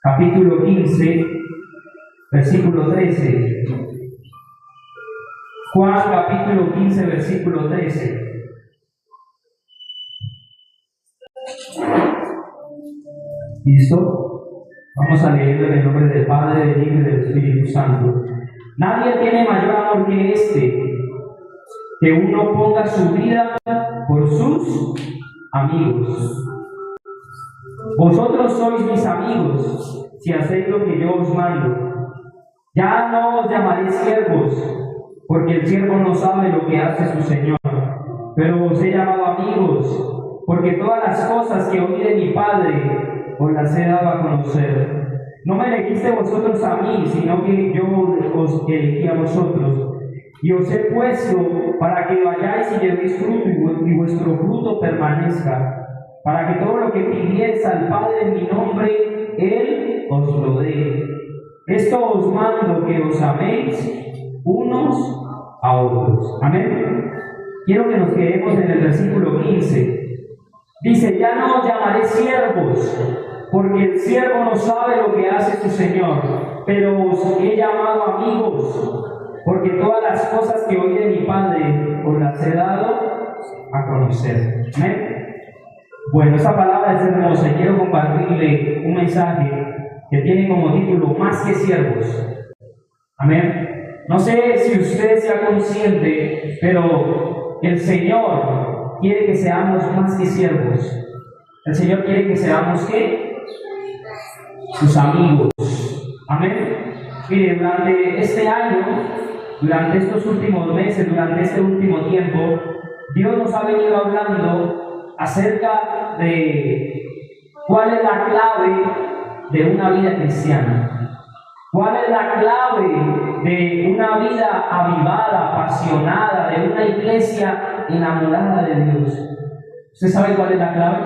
capítulo 15, versículo 13. Juan capítulo 15, versículo 13. ¿Listo? Vamos a leerlo en el nombre del Padre, del Hijo y del Espíritu Santo. Nadie tiene mayor amor que este, que uno ponga su vida por sus amigos. Vosotros sois mis amigos, si hacéis lo que yo os mando. Ya no os llamaré siervos, porque el siervo no sabe lo que hace su Señor, pero os he llamado amigos, porque todas las cosas que oí de mi Padre os las he dado a conocer. No me elegiste vosotros a mí, sino que yo os elegí a vosotros, y os he puesto para que vayáis y llevéis fruto, y vuestro fruto permanezca, para que todo lo que pidierais al Padre en mi nombre, Él os lo dé. Esto os mando, que os améis unos a otros. Amén. Quiero que nos quedemos en el versículo 15. Dice: ya no os llamaré siervos, porque el siervo no sabe lo que hace su Señor, pero os he llamado amigos, porque todas las cosas que oí de mi Padre os las he dado a conocer. Amén. Bueno, esta palabra es hermosa y quiero compartirle un mensaje que tiene como título Más que siervos. Amén. No sé si usted sea consciente, pero el Señor quiere que seamos más que siervos. El Señor quiere que seamos ¿qué? Sus amigos. Amén. Mire, durante este año, durante estos últimos meses, durante este último tiempo, Dios nos ha venido hablando acerca de cuál es la clave de una vida cristiana. ¿Cuál es la clave de una vida avivada, apasionada, de una iglesia enamorada de Dios? ¿Usted sabe cuál es la clave?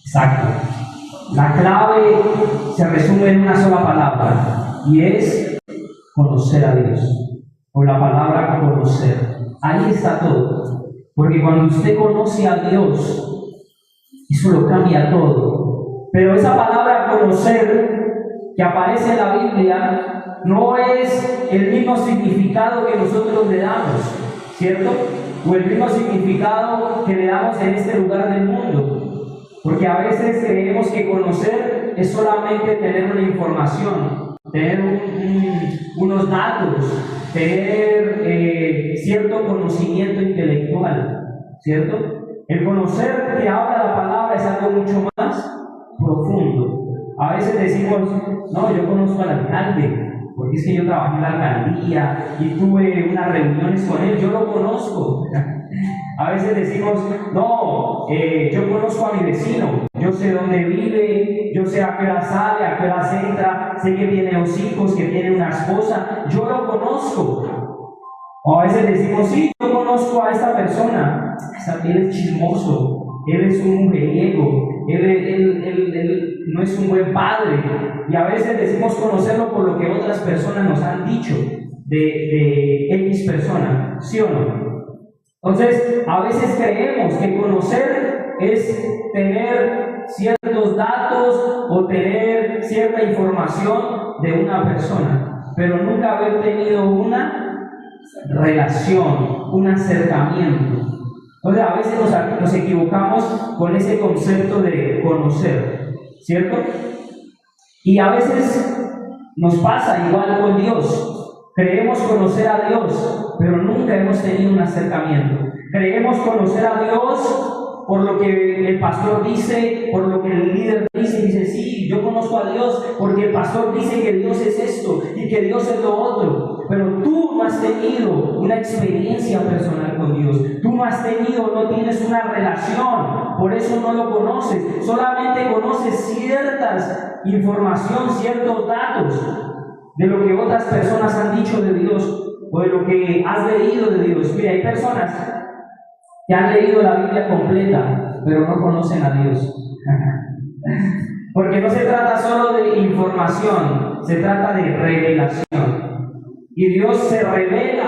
Exacto. La clave se resume en una sola palabra, y es conocer a Dios. O la palabra conocer. Ahí está todo. Porque cuando usted conoce a Dios, eso lo cambia todo. Pero esa palabra conocer que aparece en la Biblia no es el mismo significado que nosotros le damos, ¿cierto? O el mismo significado que le damos en este lugar del mundo. Porque a veces creemos que conocer es solamente tener una información, tener unos datos, tener cierto conocimiento intelectual, ¿cierto? El conocer que habla la palabra es algo mucho más profundo. A veces decimos: no, yo conozco al alcalde, porque es que yo trabajé en la alcaldía y tuve unas reuniones con él, yo lo conozco. A veces decimos: no, yo conozco a mi vecino, yo sé dónde vive, yo sé a qué hora sale, a qué hora entra, sé que tiene dos hijos, que tiene una esposa, yo lo conozco. O a veces decimos: sí, yo conozco a esta persona, él es chismoso, él es un mujeriego, él no es un buen padre. Y a veces decimos conocerlo por lo que otras personas nos han dicho de X persona, ¿sí o no? Entonces, a veces creemos que conocer es tener ciertos datos o tener cierta información de una persona, pero nunca haber tenido una relación, un acercamiento. Entonces, a veces nos equivocamos con ese concepto de conocer, ¿cierto? Y a veces nos pasa igual con Dios. Creemos conocer a Dios, pero nunca hemos tenido un acercamiento. Creemos conocer a Dios por lo que el pastor dice, por lo que el líder dice, sí, yo conozco a Dios porque el pastor dice que Dios es esto y que Dios es lo otro. Pero tú no has tenido una experiencia personal con Dios. Tú no tienes una relación, por eso no lo conoces. Solamente conoces ciertas información, ciertos datos de lo que otras personas han dicho de Dios o de lo que has leído de Dios. Mira, hay personas que han leído la Biblia completa, pero no conocen a Dios. Porque no se trata solo de información, se trata de revelación. Y Dios se revela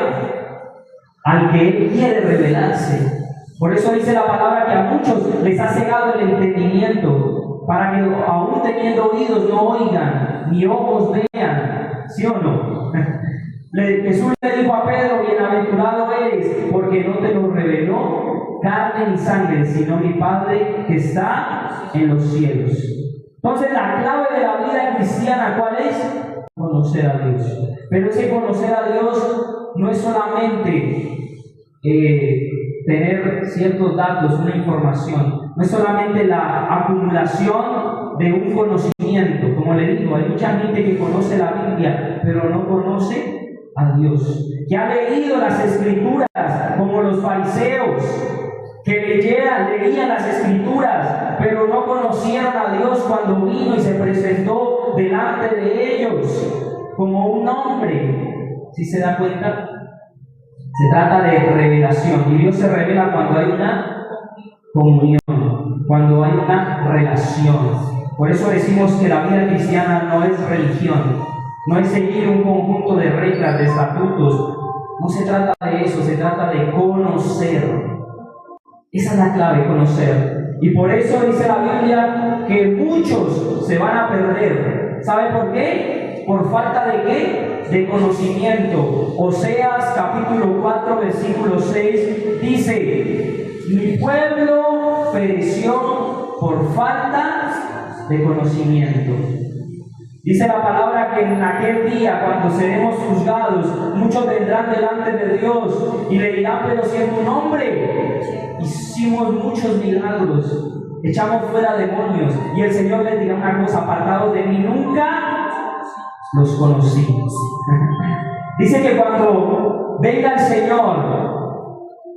al que Él quiere revelarse. Por eso dice la palabra que a muchos les ha cegado el entendimiento para que aún teniendo oídos no oigan, ni ojos vean, ¿sí o no? Jesús le dijo a Pedro: bienaventurado eres, porque no te lo reveló carne ni sangre, sino mi Padre que está en los cielos. Entonces la clave de la vida cristiana, ¿cuál es? Conocer a Dios. Pero ese conocer a Dios no es solamente tener ciertos datos, una información, no es solamente la acumulación de un conocimiento. Como le digo, hay mucha gente que conoce la Biblia, pero no conoce a Dios, que ha leído las Escrituras, como los fariseos, que leían las Escrituras, pero no conocieron a Dios cuando vino y se presentó delante de ellos como un hombre. ¿Sí se da cuenta? Se trata de revelación, y Dios se revela cuando hay una comunión, cuando hay una relación. Por eso decimos que la vida cristiana no es religión, no es seguir un conjunto de reglas, de estatutos. No se trata de eso, se trata de conocer. Esa es la clave, conocer. Y por eso dice la Biblia que muchos se van a perder. ¿Sabe por qué? ¿Por falta de qué? De conocimiento. Oseas capítulo 4 versículo 6 dice: mi pueblo pereció por falta de conocimiento. Dice la palabra que en aquel día, cuando seremos juzgados, muchos vendrán delante de Dios y le dirán: pero siendo un hombre, hicimos muchos milagros, echamos fuera demonios. Y el Señor les dirá una cosa: apartados de mí, nunca los conocí. Dice que cuando venga el Señor,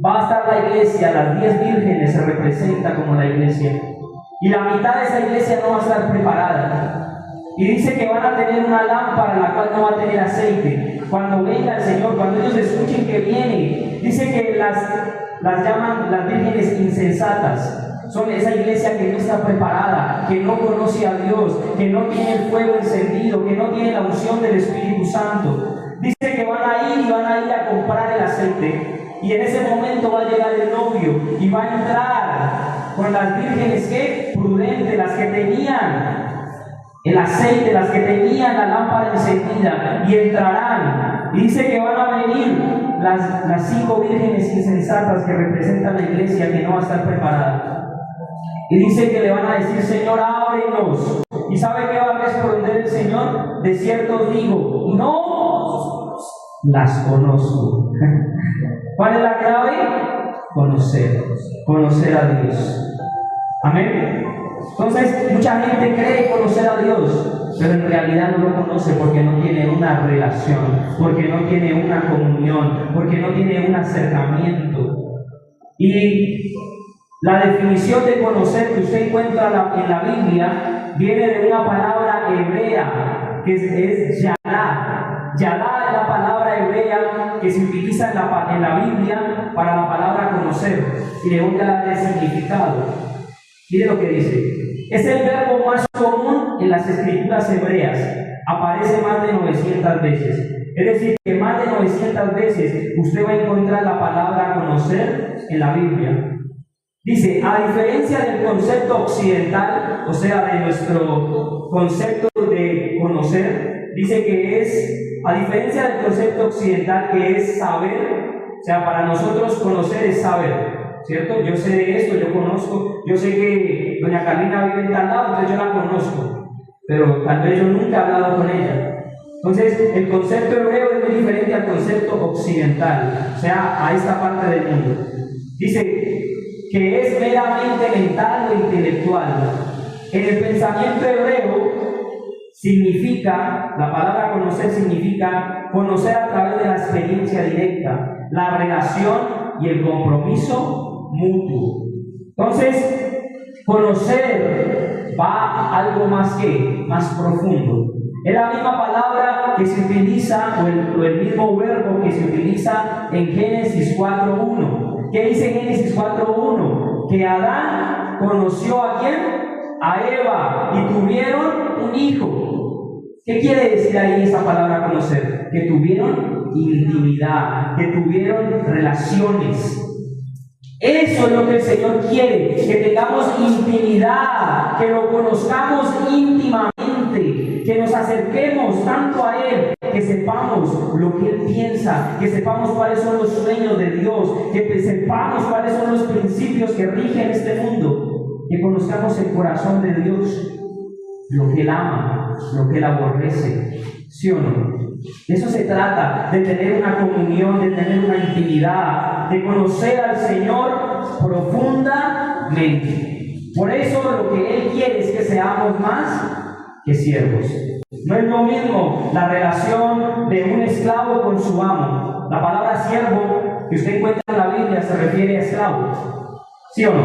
va a estar la iglesia, las 10 vírgenes se representa como la iglesia, y la mitad de esa iglesia no va a estar preparada. Y dice que van a tener una lámpara la cual no va a tener aceite. Cuando venga el Señor, cuando ellos escuchen que viene, dice que las llaman las vírgenes insensatas. Son esa iglesia que no está preparada, que no conoce a Dios, que no tiene el fuego encendido, que no tiene la unción del Espíritu Santo. Dice que van a ir a comprar el aceite. Y en ese momento va a llegar el novio y va a entrar con las vírgenes que prudentes, las que tenían el aceite, las que tenían la lámpara encendida, y entrarán. Y dice que van a venir las 5 vírgenes insensatas que representan la iglesia que no va a estar preparada. Y dice que le van a decir: Señor, ábrenos. ¿Y sabe qué va a responder el Señor? De cierto os digo, no las conozco. ¿Cuál es la clave? Conocer a Dios. Amén. Entonces, mucha gente cree conocer a Dios, pero en realidad no lo conoce porque no tiene una relación, porque no tiene una comunión, porque no tiene un acercamiento. Y la definición de conocer que usted encuentra en la Biblia viene de una palabra hebrea que es Yalá. Yalá es la palabra hebrea que se utiliza en la Biblia para la palabra conocer. Y le voy a dar el significado. Mire lo que dice: es el verbo más común en las escrituras hebreas, aparece más de 900 veces. Es decir, que más de 900 veces usted va a encontrar la palabra conocer en la Biblia. Dice: a diferencia del concepto occidental, o sea, de nuestro concepto de conocer, dice que es, a diferencia del concepto occidental que es saber, o sea, para nosotros conocer es saber. ¿Cierto? Yo sé de esto, yo conozco, yo sé que doña Carlina vive en tal lado, entonces yo la conozco, pero tal vez yo nunca he hablado con ella. Entonces, el concepto hebreo es muy diferente al concepto occidental, o sea, a esta parte del mundo. Dice que es meramente mental o intelectual. En el pensamiento hebreo significa, la palabra conocer significa conocer a través de la experiencia directa, la relación y el compromiso mutuo. Entonces, conocer va a algo más profundo. Es la misma palabra que se utiliza, o el mismo verbo que se utiliza en Génesis 4.1. ¿Qué dice Génesis 4.1? Que Adán conoció ¿a quién? A Eva, y tuvieron un hijo. ¿Qué quiere decir ahí esa palabra conocer? Que tuvieron intimidad, que tuvieron relaciones. Eso es lo que el Señor quiere, que tengamos intimidad, que lo conozcamos íntimamente, que nos acerquemos tanto a Él, que sepamos lo que Él piensa, que sepamos cuáles son los sueños de Dios, que sepamos cuáles son los principios que rigen este mundo, que conozcamos el corazón de Dios, lo que Él ama, lo que Él aborrece, ¿sí o no? De eso se trata, de tener una comunión, de tener una intimidad, de conocer al Señor profundamente. Por eso lo que Él quiere es que seamos más que siervos. No es lo mismo la relación de un esclavo con su amo. La palabra siervo que usted encuentra en la Biblia se refiere a esclavo, ¿sí o no?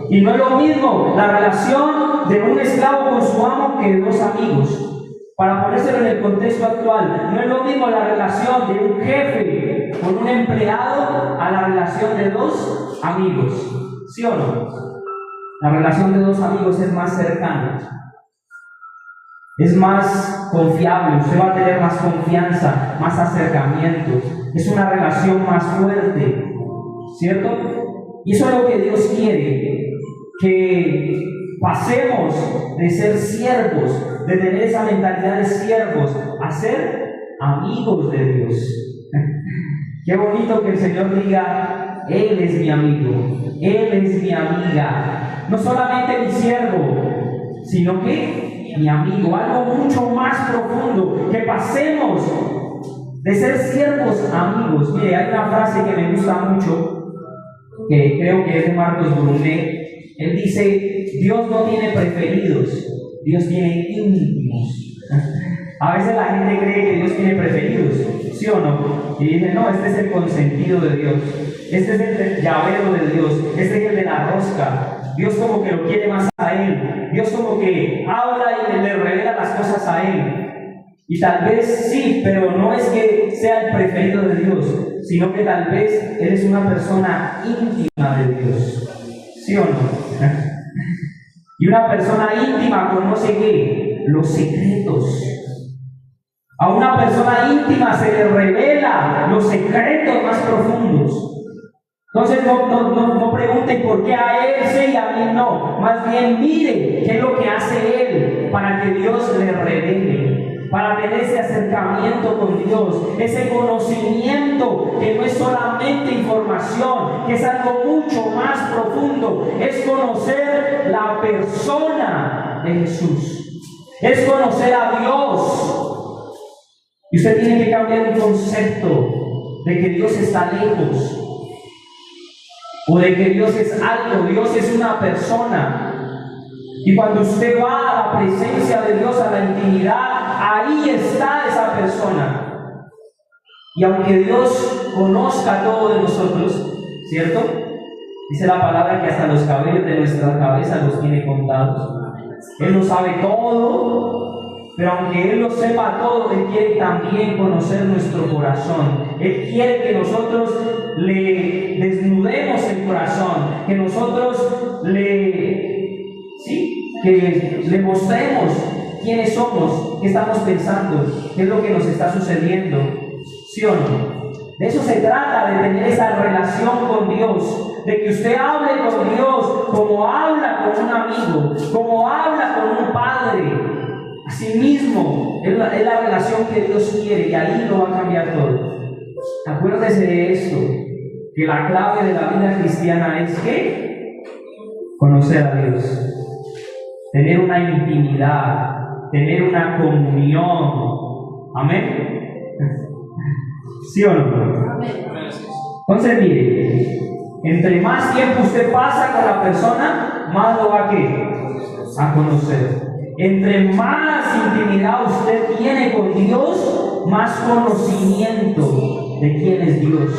Y no es lo mismo la relación de un esclavo con su amo que de dos amigos. Para ponérselo en el contexto actual, no es lo mismo la relación de un jefe con un empleado a la relación de dos amigos, ¿sí o no? La relación de dos amigos es más cercana, es más confiable, usted va a tener más confianza, más acercamiento, es una relación más fuerte, ¿cierto? Y eso es lo que Dios quiere, que pasemos de ser siervos, de tener esa mentalidad de siervos, a ser amigos de Dios. Qué bonito que el Señor diga: Él es mi amigo, Él es mi amiga. No solamente mi siervo, sino que mi amigo, algo mucho más profundo, que pasemos de ser siervos a amigos. Mire, hay una frase que me gusta mucho, que creo que es de Marcos Brunet. Él dice: Dios no tiene preferidos, Dios tiene íntimos. A veces la gente cree que Dios tiene preferidos, ¿sí o no? Y dice: no, este es el consentido de Dios, este es el llavero de Dios, este es el de la rosca. Dios como que lo quiere más a Él, Dios como que habla y le revela las cosas a Él. Y tal vez sí, pero no es que sea el preferido de Dios, sino que tal vez Él es una persona íntima de Dios, ¿sí o no? Y una persona íntima conoce ¿qué? Los secretos. A una persona íntima se le revela los secretos más profundos. Entonces no pregunten por qué a Él sí y a mí no. Más bien mire qué es lo que hace Él para que Dios le revele, para tener ese acercamiento con Dios, ese conocimiento que no es solamente información, que es algo mucho más profundo, es conocer la persona de Jesús, es conocer a Dios. Y usted tiene que cambiar el concepto de que Dios está lejos, o de que Dios es algo. Dios es una persona. Y cuando usted va a la presencia de Dios, a la intimidad, ahí está esa persona. Y aunque Dios conozca todo de nosotros, ¿cierto? Dice la palabra que hasta los cabellos de nuestra cabeza los tiene contados. Él lo sabe todo, pero aunque Él lo sepa todo, Él quiere también conocer nuestro corazón. Él quiere que nosotros le desnudemos el corazón, que nosotros que le mostremos quiénes somos, qué estamos pensando, qué es lo que nos está sucediendo, ¿sí o no? De eso se trata, de tener esa relación con Dios, de que usted hable con Dios como habla con un amigo, como habla con un padre. Asimismo, es la relación que Dios quiere, y ahí lo va a cambiar todo. Acuérdese de esto, que la clave de la vida cristiana es ¿qué? Conocer a Dios, tener una intimidad, tener una comunión. Amén. ¿Sí o no? Entonces mire, entre más tiempo usted pasa con la persona, más lo va a conocer. Entre más intimidad usted tiene con Dios, más conocimiento de quién es Dios.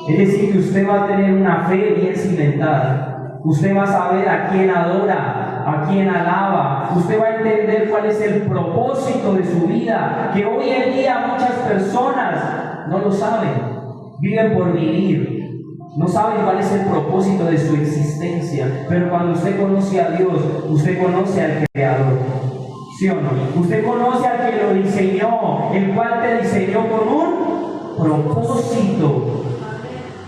Es decir, que usted va a tener una fe bien cimentada. Usted va a saber a quién adora, a quién alaba. Usted va a entender cuál es el propósito de su vida, que hoy en día muchas personas no lo saben. Viven por vivir. No saben cuál es el propósito de su existencia. Pero cuando usted conoce a Dios, usted conoce al Creador. ¿Sí o no? Usted conoce al que lo diseñó, el cual te diseñó con un propósito.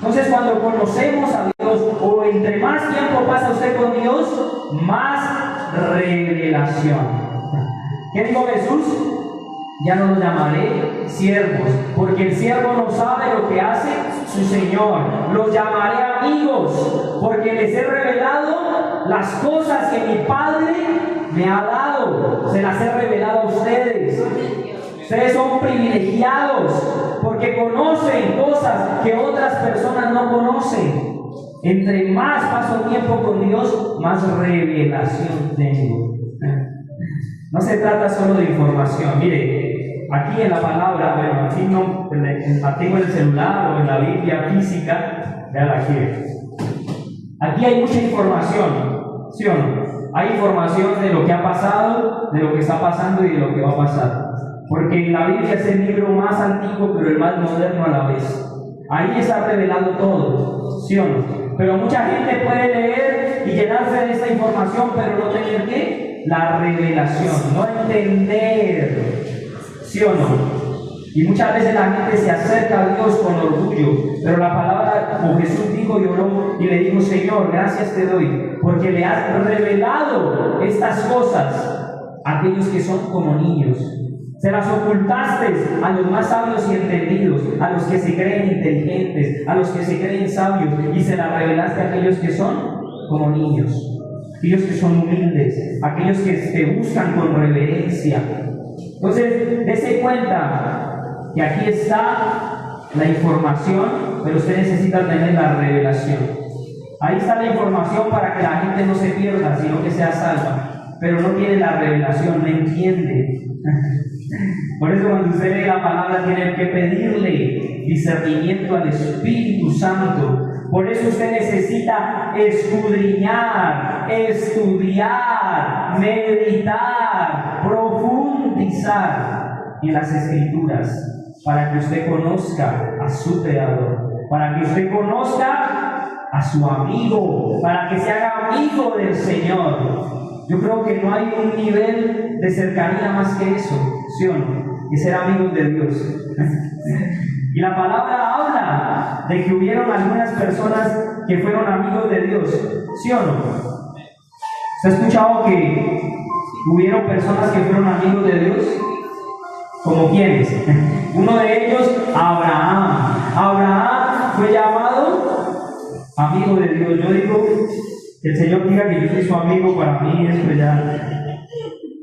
Entonces, cuando conocemos a Dios, o entre más tiempo pasa usted con Dios, más revelación. ¿Qué dijo Jesús? Ya no los llamaré siervos, porque el siervo no sabe lo que hace su Señor. Los llamaré amigos, porque les he revelado las cosas que mi Padre me ha dado. Se las he revelado a ustedes. Ustedes son privilegiados, porque conocen cosas que otras personas no conocen. Entre más paso tiempo con Dios, más revelación tengo. No se trata solo de información. Mire, aquí en la palabra, bueno, aquí no la tengo en el celular o en la Biblia física, véala aquí. Aquí hay mucha información, ¿sí o no? Hay información de lo que ha pasado, de lo que está pasando y de lo que va a pasar. Porque la Biblia es el libro más antiguo, pero el más moderno a la vez. Ahí está revelado todo, ¿sí o no? Pero mucha gente puede leer y llenarse de esta información, pero no tener ¿qué? La revelación, no entender, ¿sí o no? Y muchas veces la gente se acerca a Dios con orgullo, pero la palabra, como Jesús dijo, lloró y le dijo: Señor, gracias te doy, porque le has revelado estas cosas a aquellos que son como niños. Se las ocultaste a los más sabios y entendidos, a los que se creen inteligentes, a los que se creen sabios, y se las revelaste a aquellos que son como niños, aquellos que son humildes, aquellos que te buscan con reverencia. Entonces, dése cuenta que aquí está la información, pero usted necesita tener la revelación. Ahí está la información para que la gente no se pierda, sino que sea salva, pero no tiene la revelación, no entiende. Por eso cuando usted lee la palabra tiene que pedirle discernimiento al Espíritu Santo. Por eso usted necesita escudriñar, estudiar, meditar, profundizar en las Escrituras, para que usted conozca a su Creador, para que usted conozca a su amigo, para que se haga amigo del Señor. Yo creo que no hay un nivel de cercanía más que eso, ¿sí o no? Y ser amigos de Dios. Y la palabra habla de que hubieron algunas personas que fueron amigos de Dios, ¿sí o no? ¿Se ha escuchado que hubieron personas que fueron amigos de Dios? ¿Como quiénes? Uno de ellos, Abraham. Abraham fue llamado amigo de Dios. Yo digo, que el Señor diga que yo soy su amigo, para mí eso ya.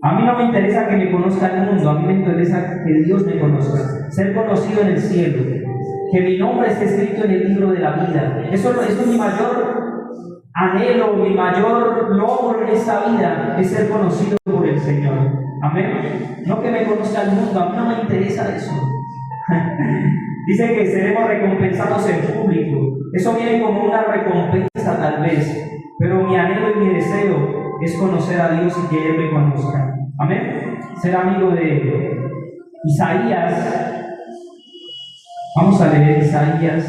A mí no me interesa que me conozca el mundo, a mí me interesa que Dios me conozca, ser conocido en el cielo, que mi nombre esté escrito en el libro de la vida. Eso es mi mayor anhelo, mi mayor logro en esta vida, es ser conocido por el Señor. Amén. No que me conozca el mundo, a mí no me interesa eso. Dice que seremos recompensados en público. Eso viene como una recompensa tal vez, pero mi anhelo y mi deseo es conocer a Dios y que Él me conozca. Amén. Ser amigo de Isaías. Vamos a leer Isaías.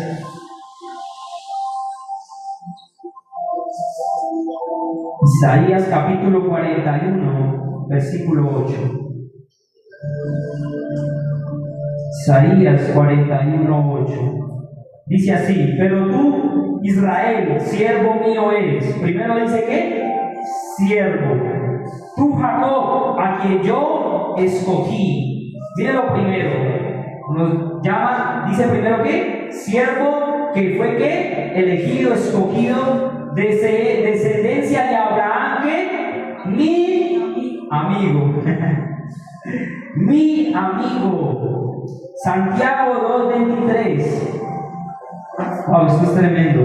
Isaías capítulo 41, versículo 8. Isaías 41, 8. Dice así: pero tú, Israel, siervo mío eres. Primero dice que siervo. Tú, Jacob, a quien yo escogí. Mire lo primero. Nos llama, dice primero que siervo, que fue que elegido, escogido, descendencia de Abraham, que mi amigo. Mi amigo. Santiago 2:23. Wow, esto es tremendo.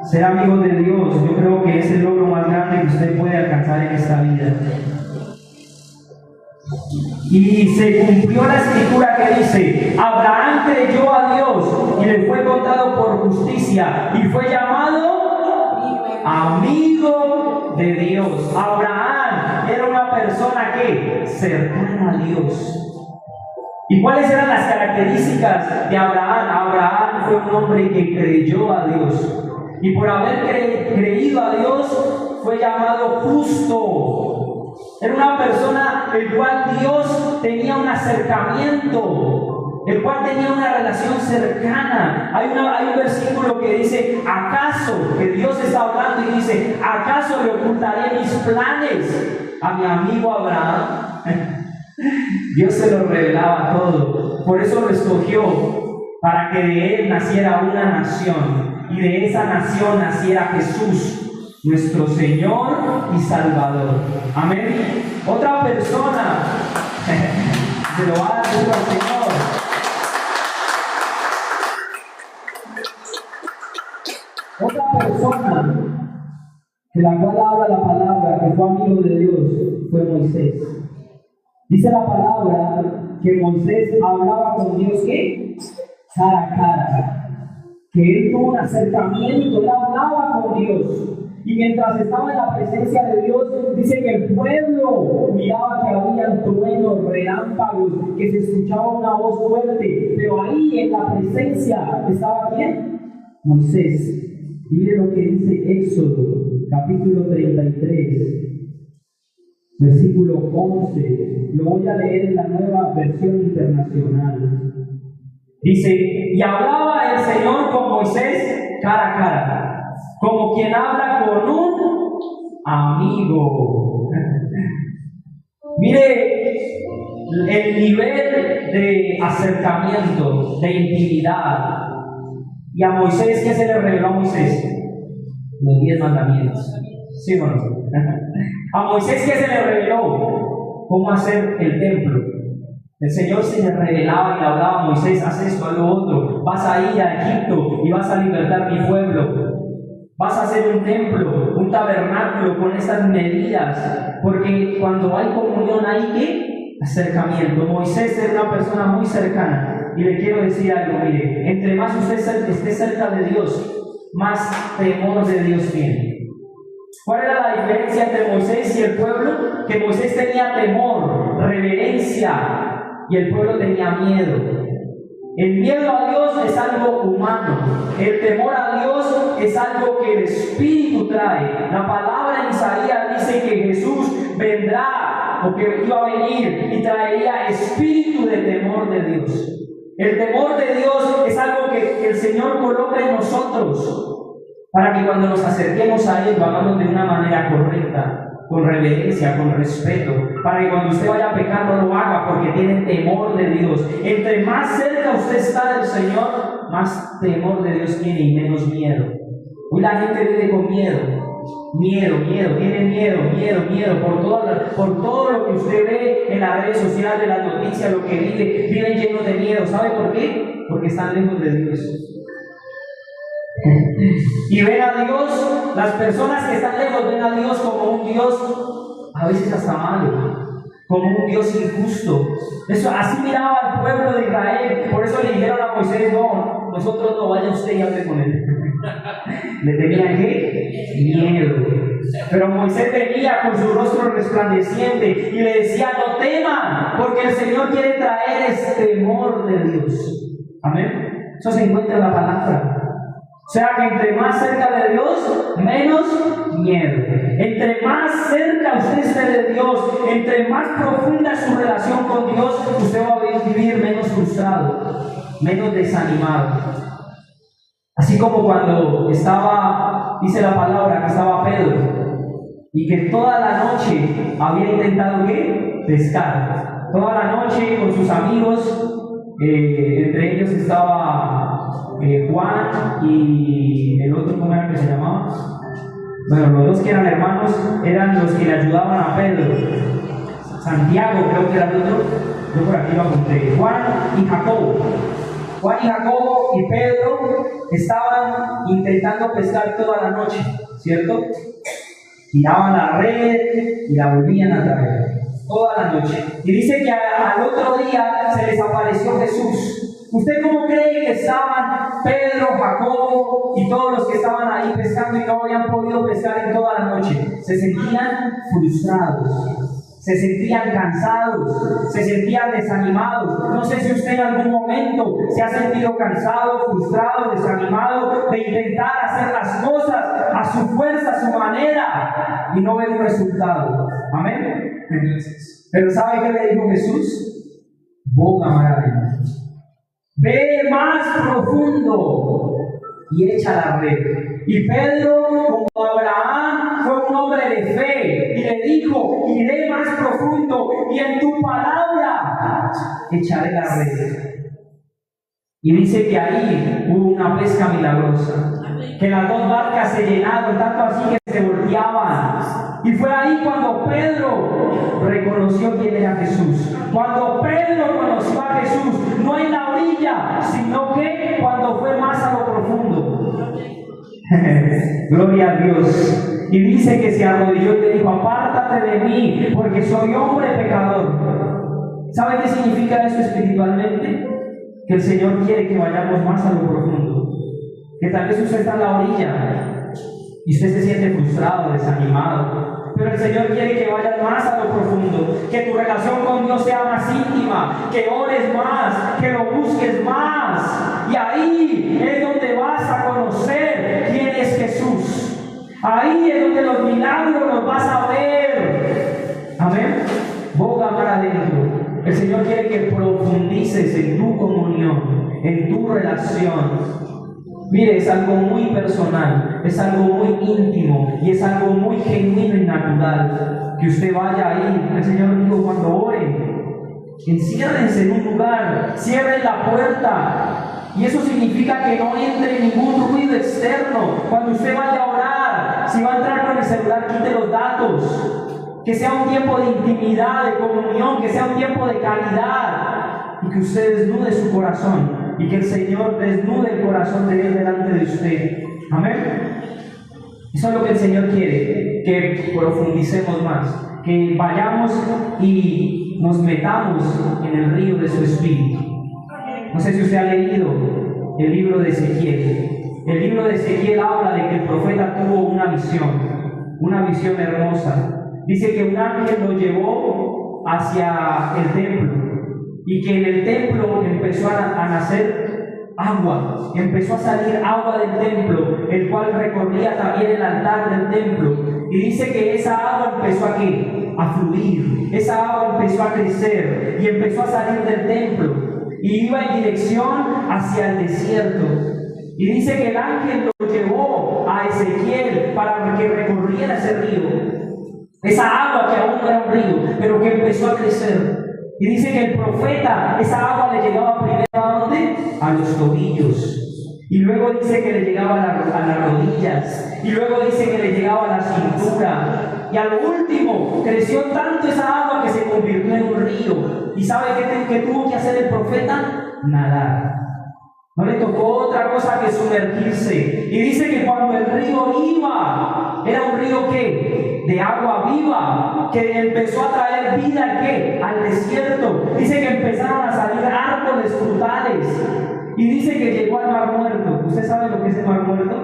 Ser amigo de Dios, yo creo que es el logro más grande que usted puede alcanzar en esta vida. Y se cumplió la escritura que dice: Abraham creyó a Dios y le fue contado por justicia y fue llamado amigo de Dios. Abraham era una persona que cercana a Dios. ¿Y cuáles eran las características de Abraham? Abraham fue un hombre que creyó a Dios. Y por haber creído a Dios, fue llamado justo. Era una persona el cual Dios tenía un acercamiento. el cual tenía una relación cercana. Hay un versículo que dice, ¿acaso? Que Dios está hablando y dice, ¿acaso le ocultaré mis planes a mi amigo Abraham? Dios se lo revelaba todo. Por eso lo escogió, para que de él naciera una nación y de esa nación naciera Jesús, nuestro Señor y Salvador. Amén. Otra persona se lo va a dar al Señor. Otra persona de la cual habla la palabra que fue amigo de Dios fue Moisés. Dice la palabra que Moisés hablaba con Dios, ¿qué? Cara a cara. Que él tuvo un acercamiento, él hablaba con Dios. Y mientras estaba en la presencia de Dios, dice que el pueblo miraba que había truenos, relámpagos, que se escuchaba una voz fuerte. Pero ahí en la presencia estaba ¿quién? Moisés. Y mire lo que dice Éxodo, capítulo 33. Versículo 11, lo voy a leer en la Nueva Versión Internacional. Dice, y hablaba el Señor con Moisés cara a cara, como quien habla con un amigo. Mire el nivel de acercamiento, de intimidad. Y a Moisés, ¿qué se le reveló a Moisés? Los 10 mandamientos. ¿Sí o no? A Moisés, ¿qué se le reveló? Cómo hacer el templo. El Señor se le revelaba y le hablaba a Moisés, haz esto, haz lo otro. Vas a ir a Egipto y vas a libertar mi pueblo. Vas a hacer un templo, un tabernáculo con estas medidas. Porque cuando hay comunión hay ¿qué? Acercamiento. Moisés era una persona muy cercana. Y le quiero decir algo, mire, entre más usted esté cerca de Dios, más temor de Dios tiene. ¿Cuál era la diferencia entre Moisés y el pueblo? Que Moisés tenía temor, reverencia, y el pueblo tenía miedo. El miedo a Dios es algo humano. El temor a Dios es algo que el Espíritu trae. La palabra en Isaías dice que Jesús vendrá, o que iba a venir, y traería espíritu de temor de Dios. El temor de Dios es algo que el Señor coloca en nosotros, para que cuando nos acerquemos a Él lo hagamos de una manera correcta, con reverencia, con respeto, para que cuando usted vaya a pecar no lo haga porque tiene temor de Dios. Entre más cerca usted está del Señor, más temor de Dios tiene y menos miedo. Hoy la gente vive con miedo, tiene miedo por todo lo que usted ve en las redes sociales, en las noticias, lo que viven llenos de miedo. ¿Sabe por qué? Porque están lejos de Dios. Y ven a Dios, las personas que están lejos ven a Dios como un Dios a veces hasta malo, como un Dios injusto. Eso, así miraba al pueblo de Israel. Por eso le dijeron a Moisés, no, nosotros no, vaya usted y hable con él. Le tenían ¿qué? Miedo. Pero Moisés venía con su rostro resplandeciente y le decía, no teman, porque el Señor quiere traer ese temor de Dios. Amén. Eso se encuentra en la palabra. O sea que entre más cerca de Dios, menos miedo. Entre más cerca usted esté de Dios, entre más profunda es su relación con Dios, usted va a vivir menos frustrado, menos desanimado. Así como cuando estaba, dice la palabra, que estaba Pedro, y que toda la noche había intentado ¿qué? Pescar. Toda la noche con sus amigos, entre ellos estaba Juan y el otro, ¿cómo era que se llamaba? Bueno, los dos que eran hermanos eran los que le ayudaban a Pedro. Santiago creo que era el otro, yo por aquí lo apunté. Juan y Jacobo. Juan y Jacobo y Pedro estaban intentando pescar toda la noche, ¿cierto? Tiraban la red y la volvían a traer toda la noche. Y dice que al otro día se les apareció Jesús. ¿Usted cómo cree que estaban Pedro, Jacobo y todos los que estaban ahí pescando y no habían podido pescar en toda la noche? Se sentían frustrados, se sentían cansados, se sentían desanimados. No sé si usted en algún momento se ha sentido cansado, frustrado, desanimado de intentar hacer las cosas a su fuerza, a su manera y no ver un resultado. Amén. Pero ¿sabe qué le dijo Jesús? Boga maravilla. ve más profundo y echa la red. Y Pedro, como Abraham, fue un hombre de fe y le dijo: iré más profundo y en tu palabra echaré la red. Y dice que ahí hubo una pesca milagrosa, que las dos barcas se llenaron, tanto así que se volteaban. Y fue ahí cuando Pedro reconoció quién era Jesús. Cuando Pedro conoció a Jesús, no en la orilla, sino que cuando fue más a lo profundo. Gloria a Dios. Y dice que se arrodilló y le dijo: apártate de mí, porque soy hombre pecador. ¿Sabe qué significa eso espiritualmente? Que el Señor quiere que vayamos más a lo profundo. Que tal vez usted está en la orilla y usted se siente frustrado, desanimado, pero el Señor quiere que vayas más a lo profundo, que tu relación con Dios sea más íntima, que ores más, que lo busques más. Y ahí es donde vas a conocer quién es Jesús. Ahí es donde los milagros los vas a ver. Amén. Boga mar adentro. El Señor quiere que profundices en tu comunión, en tu relación. Mire, es algo muy personal, es algo muy íntimo y es algo muy genuino y natural. Que usted vaya ahí. El Señor dijo: cuando oren, enciérrense en un lugar, cierren la puerta. Y eso significa que no entre ningún ruido externo. Cuando usted vaya a orar, si va a entrar con el celular, quite los datos. Que sea un tiempo de intimidad, de comunión, que sea un tiempo de calidad. Y que usted desnude su corazón. Y que el Señor desnude el corazón de Él delante de usted. Amén. Eso es lo que el Señor quiere, que profundicemos más, que vayamos y nos metamos en el río de su Espíritu. No sé si usted ha leído el libro de Ezequiel. El libro de Ezequiel habla de que el profeta tuvo una visión hermosa. Dice que un ángel lo llevó hacia el templo y que en el templo empezó a nacer agua, empezó a salir agua del templo, el cual recorría también el altar del templo. Y dice que esa agua empezó a fluir, esa agua empezó a crecer y empezó a salir del templo y iba en dirección hacia el desierto. Y dice que el ángel lo llevó a Ezequiel para que recorriera ese río. Esa agua que aún no era un río, pero que empezó a crecer. Y dice que el profeta, esa agua le llegaba primero ¿a dónde? A los tobillos. Y luego dice que le llegaba a las rodillas. Y luego dice que le llegaba a la cintura. Y a lo último, creció tanto esa agua que se convirtió en un río. ¿Y sabe qué tuvo que hacer el profeta? Nadar. No le tocó otra cosa que sumergirse. Y dice que cuando el río iba, era un río ¿qué? De agua viva, que empezó a traer vida ¿qué? Al desierto. Dice que empezaron a salir árboles frutales. Y dice que llegó al Mar Muerto. ¿Usted sabe lo que es el Mar Muerto?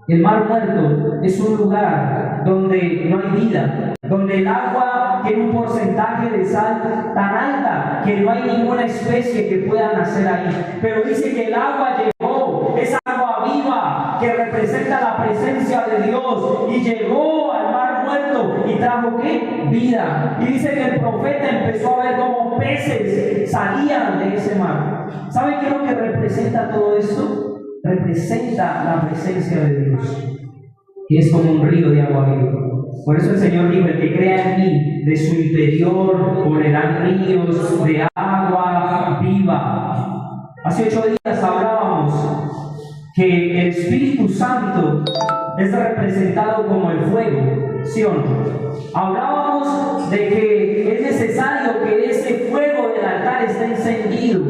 El Mar Muerto es un lugar donde no hay vida, donde el agua tiene un porcentaje de sal tan alta que no hay ninguna especie que pueda nacer ahí. Pero dice que el agua llegó, esa agua viva que representa la presencia de Dios, y llegó al Mar Muerto y trajo ¿qué? Vida. Y dice que el profeta empezó a ver cómo peces salían de ese mar. ¿Sabe qué es lo que representa todo esto? Representa la presencia de Dios, que es como un río de agua viva. Por eso el Señor dijo: el que crea en mí, de su interior correrán ríos de agua viva. Hace 8 días hablábamos que el Espíritu Santo es representado como el fuego, ¿sí o no? Hablábamos de que es necesario que ese fuego del altar esté encendido,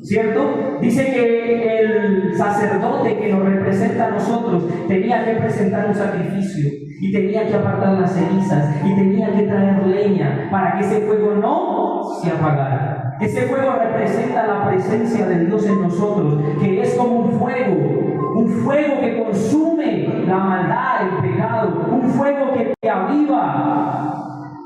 ¿cierto? Dice que el sacerdote que nos representa a nosotros tenía que presentar un sacrificio y tenía que apartar las cenizas y tenía que traer leña para que ese fuego no se apagara. Ese fuego representa la presencia de Dios en nosotros, que es como un fuego que consume la maldad, el pecado, un fuego que te aviva.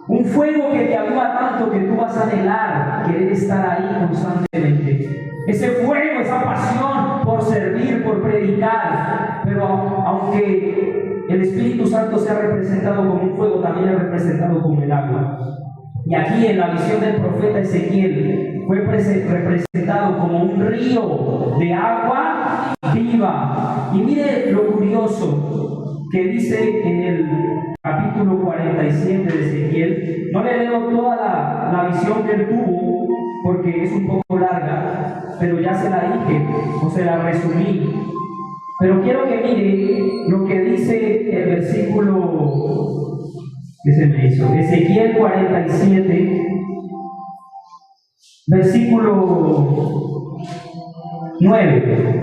Un fuego que te aviva tanto que tú vas a anhelar querer estar ahí constantemente. Ese fuego, esa pasión por servir, por predicar. Pero aunque el Espíritu Santo sea representado como un fuego, también es representado como el agua. Y aquí en la visión del profeta Ezequiel fue representado como un río de agua viva. Y mire lo curioso que dice en el capítulo 47 de Ezequiel. No le leo toda la visión que él tuvo porque es un poco larga, pero ya se la dije o se la resumí. Pero quiero que mire lo que dice el versículo que se me hizo. Ezequiel 47, versículo 9.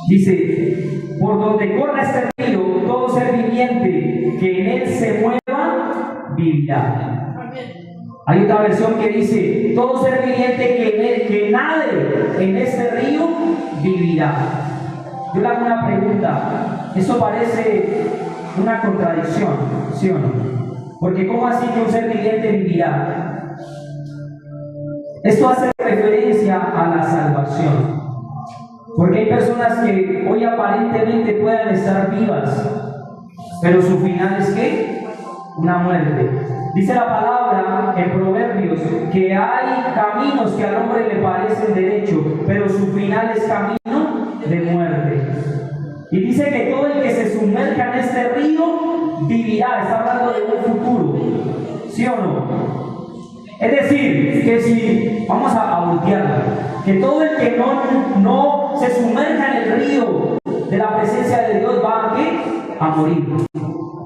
Dice: por donde corra este río, todo ser viviente que en él se mueva, vivirá. Hay otra versión que dice: todo ser viviente que nade en este río, vivirá. Yo le hago una pregunta. Eso parece una contradicción, ¿sí o no? Porque ¿cómo así que un ser viviente vivirá? Esto hace referencia a la salvación. Porque hay personas que hoy aparentemente puedan estar vivas, pero su final es ¿qué? Una muerte. Dice la palabra en Proverbios que hay caminos que al hombre le parecen derecho, pero su final es camino de muerte. Y dice que todo el que se sumerja en este río vivirá. Está hablando de un futuro, ¿sí o no? Es decir, que si vamos a voltearlo, que todo el que no se sumerja en el río de la presencia de Dios va a ¿qué? A morir.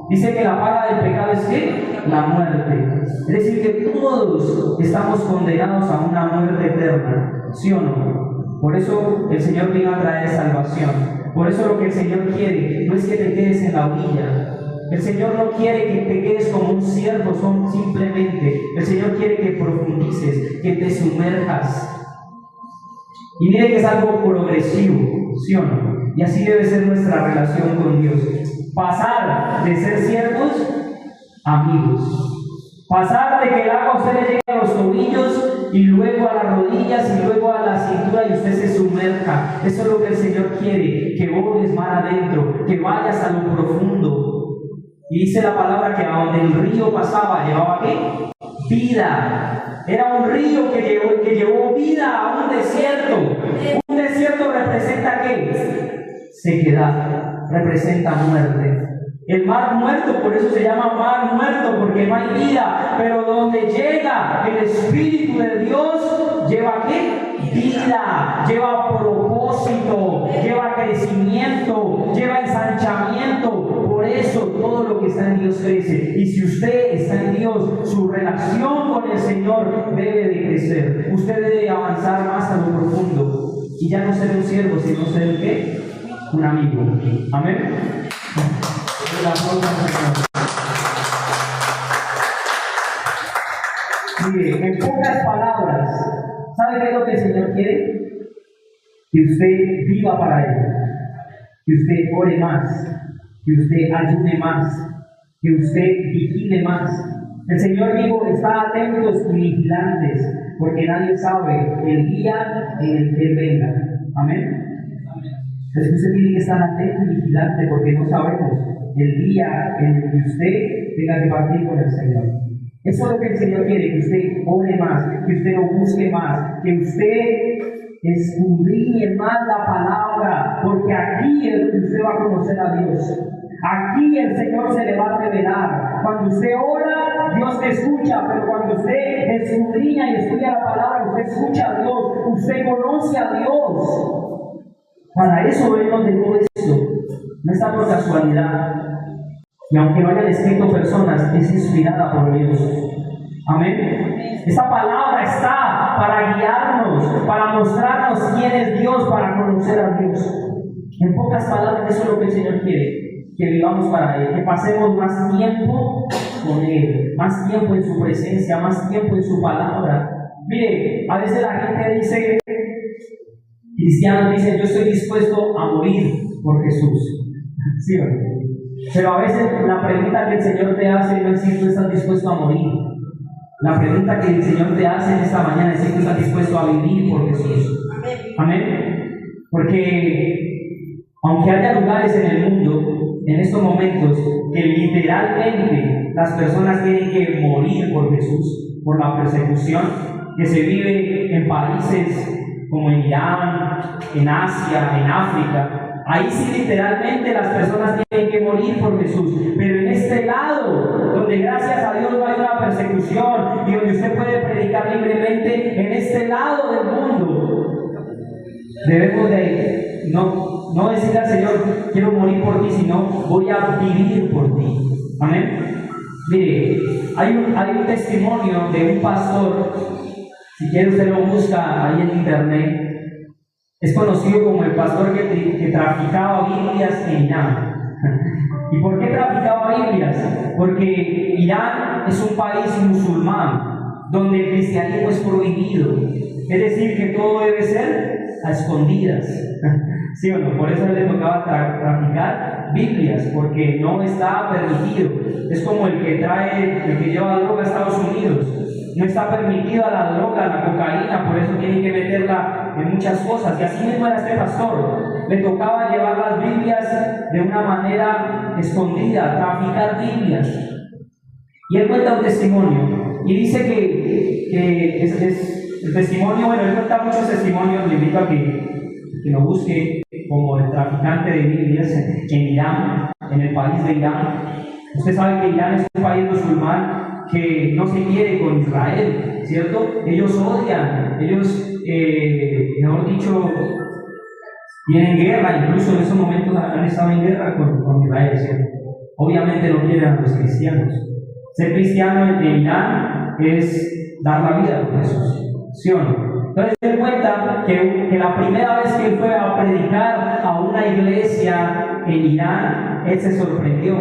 Dice que la paga del pecado es ¿qué? La muerte. Es decir, que todos estamos condenados a una muerte eterna, ¿sí o no? Por eso el Señor vino a traer salvación. Por eso lo que el Señor quiere no es que te quedes en la orilla. El Señor no quiere que te quedes como un siervo, simplemente. El Señor quiere que profundices, que te sumerjas. Y mire que es algo progresivo, ¿sí o no? Y así debe ser nuestra relación con Dios. Pasar de ser siervos a amigos. Pasar de que el agua a usted le llegue a los tobillos y luego a las rodillas y luego a la cintura y usted se sumerja. Eso es lo que el Señor quiere, que bogues mar adentro, que vayas a lo profundo. Y dice la palabra que a donde el río pasaba, ¿llevaba qué? Vida. Era un río que llevó vida a un desierto. Un desierto representa ¿qué? Sequedad, representa muerte. El mar muerto, por eso se llama mar muerto, porque no hay vida. Pero donde llega el Espíritu de Dios, ¿lleva qué? Vida, lleva propósito, lleva crecimiento, lleva ensanchamiento. Por eso todo lo que está en Dios crece. Y si usted está en Dios, su relación con el Señor debe de crecer. Usted debe avanzar más a lo profundo. Y ya no ser un siervo, sino ser ¿qué? Un amigo. Amén. Mire, en pocas palabras, ¿sabe qué es lo que el Señor quiere? Que usted viva para Él, que usted ore más, que usted ayude más, que usted vigile más. El Señor dijo: está atentos y vigilantes, porque nadie sabe el día en el que Él venga. Amén. Entonces usted tiene que estar atento y vigilante, porque no sabemos el día en el que usted tenga que partir con el Señor. Eso es lo que el Señor quiere, que usted ore más, que usted lo busque más, que usted escudriñe más la palabra, porque aquí es donde usted va a conocer a Dios. Aquí el Señor se le va a revelar. Cuando usted ora, Dios te escucha, pero cuando usted escudriña y estudia la palabra, usted escucha a Dios, usted conoce a Dios. Para eso venimos de todo esto. No está por casualidad. Y aunque no hayan escrito personas, es inspirada por Dios. Amén. Esta palabra está para guiarnos, para mostrarnos quién es Dios, para conocer a Dios. En pocas palabras, eso es lo que el Señor quiere. Que vivamos para Él, que pasemos más tiempo con Él, más tiempo en su presencia, más tiempo en su palabra. Mire, a veces la gente dice, cristianos dicen: yo estoy dispuesto a morir por Jesús. ¿Sí o no? Pero a veces la pregunta que el Señor te hace no es si tú estás dispuesto a morir. La pregunta que el Señor te hace en esta mañana es si tú estás dispuesto a vivir por Jesús. Amén. Porque aunque haya lugares en el mundo en estos momentos que literalmente las personas tienen que morir por Jesús, por la persecución que se vive en países como en Irán, en Asia, en África. Ahí sí literalmente las personas tienen que morir por Jesús. Pero en este lado, donde gracias a Dios no hay una persecución y donde usted puede predicar libremente, en este lado del mundo, debemos de no decirle al Señor, quiero morir por ti, sino voy a vivir por ti. Amén. Mire, hay un testimonio de un pastor, si quiere usted lo busca ahí en internet. Es conocido como el pastor que traficaba Biblias en Irán. ¿Y por qué traficaba Biblias? Porque Irán es un país musulmán, donde el cristianismo es prohibido. Es decir, que todo debe ser a escondidas. ¿Sí o no? Por eso le tocaba traficar Biblias, porque no está permitido. Es como el que lleva droga a Estados Unidos. No está permitida la droga, la cocaína, por eso tienen que meterla en muchas cosas. Y así mismo era este pastor. Le tocaba llevar las Biblias de una manera escondida, traficar Biblias. Y él cuenta un testimonio. Y dice que es el testimonio, bueno, él cuenta muchos testimonios, le invito a que lo busque como el traficante de Biblias en Irán, en el país de Irán. Usted sabe que Irán es un país musulmán que no se quiere con Israel, ¿cierto? Ellos odian, mejor dicho, tienen guerra, incluso en esos momentos han estado en guerra con Israel, ¿cierto? Obviamente no quieren a los cristianos. Ser cristiano en Irán es dar la vida por Jesús, ¿sí o no? Entonces se cuenta que la primera vez que él fue a predicar a una iglesia en Irán, él se sorprendió,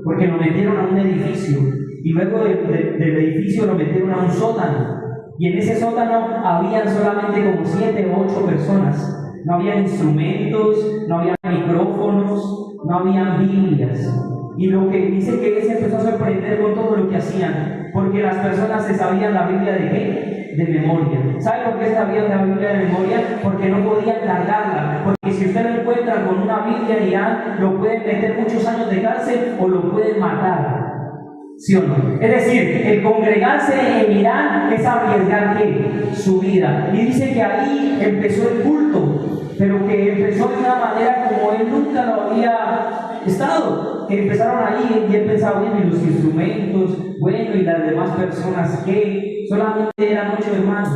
porque lo metieron a un edificio. Y luego del edificio lo metieron a un sótano. Y en ese sótano habían solamente como 7 o 8 personas. No había instrumentos, no había micrófonos, no había Biblias. Y lo que dice que él se empezó a sorprender con todo lo que hacían, porque las personas se sabían la Biblia de qué? De memoria. ¿Sabe por qué se sabían la Biblia de memoria? Porque no podían cargarla. Porque si usted lo encuentra con una Biblia en Irán, lo pueden meter muchos años de cárcel o lo pueden matar. ¿Sí o no? Es decir, el congregarse en Irán es arriesgar ¿qué? Su vida. Y dice que ahí empezó el culto, pero que empezó de una manera como él nunca lo había estado. Que empezaron ahí y él pensaba, bueno, y los instrumentos, bueno, y las demás personas que solamente eran 8 hermanos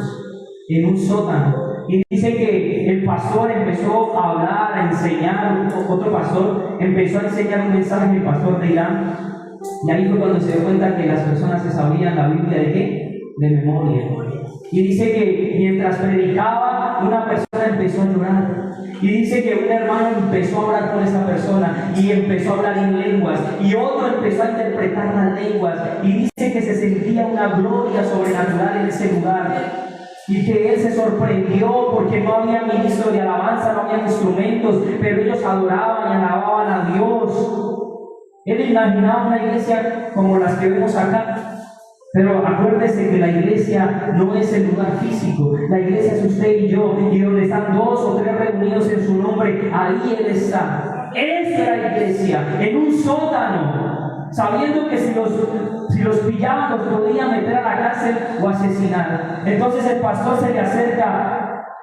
en un sótano. Y dice que el pastor empezó a hablar, a enseñar, otro pastor empezó a enseñar un mensaje, el pastor de Irán. Y ahí fue cuando se dio cuenta que las personas se sabían la Biblia de qué? De memoria. Y dice que mientras predicaba, una persona empezó a llorar. Y dice que un hermano empezó a orar por esa persona y empezó a hablar en lenguas. Y otro empezó a interpretar las lenguas. Y dice que se sentía una gloria sobrenatural en ese lugar. Y que él se sorprendió porque no había ministro de alabanza, no había instrumentos, pero ellos adoraban y alababan a Dios. Él imaginaba una iglesia como las que vemos acá, pero acuérdese que la iglesia no es el lugar físico, la iglesia es usted y yo, y donde están 2 o 3 reunidos en su nombre, ahí Él está. Esa es la iglesia, en un sótano, sabiendo que si los pillaban los podían meter a la cárcel o asesinar. Entonces el pastor se le acerca.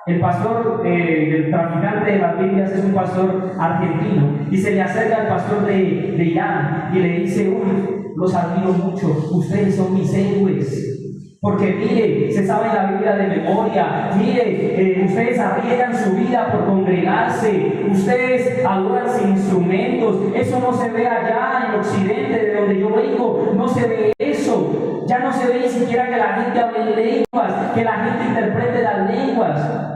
El pastor, el traficante de las Biblias, es un pastor argentino y se le acerca al pastor de Irán y le dice: uy, los admiro mucho, ustedes son mis héroes, porque mire, se sabe la Biblia de memoria, mire, ustedes arriesgan su vida por congregarse, ustedes adoran sin instrumentos, eso no se ve allá en Occidente, de donde yo vengo, no se ve eso, ya no se ve ni siquiera que la gente hable lenguas, que la gente interprete las lenguas.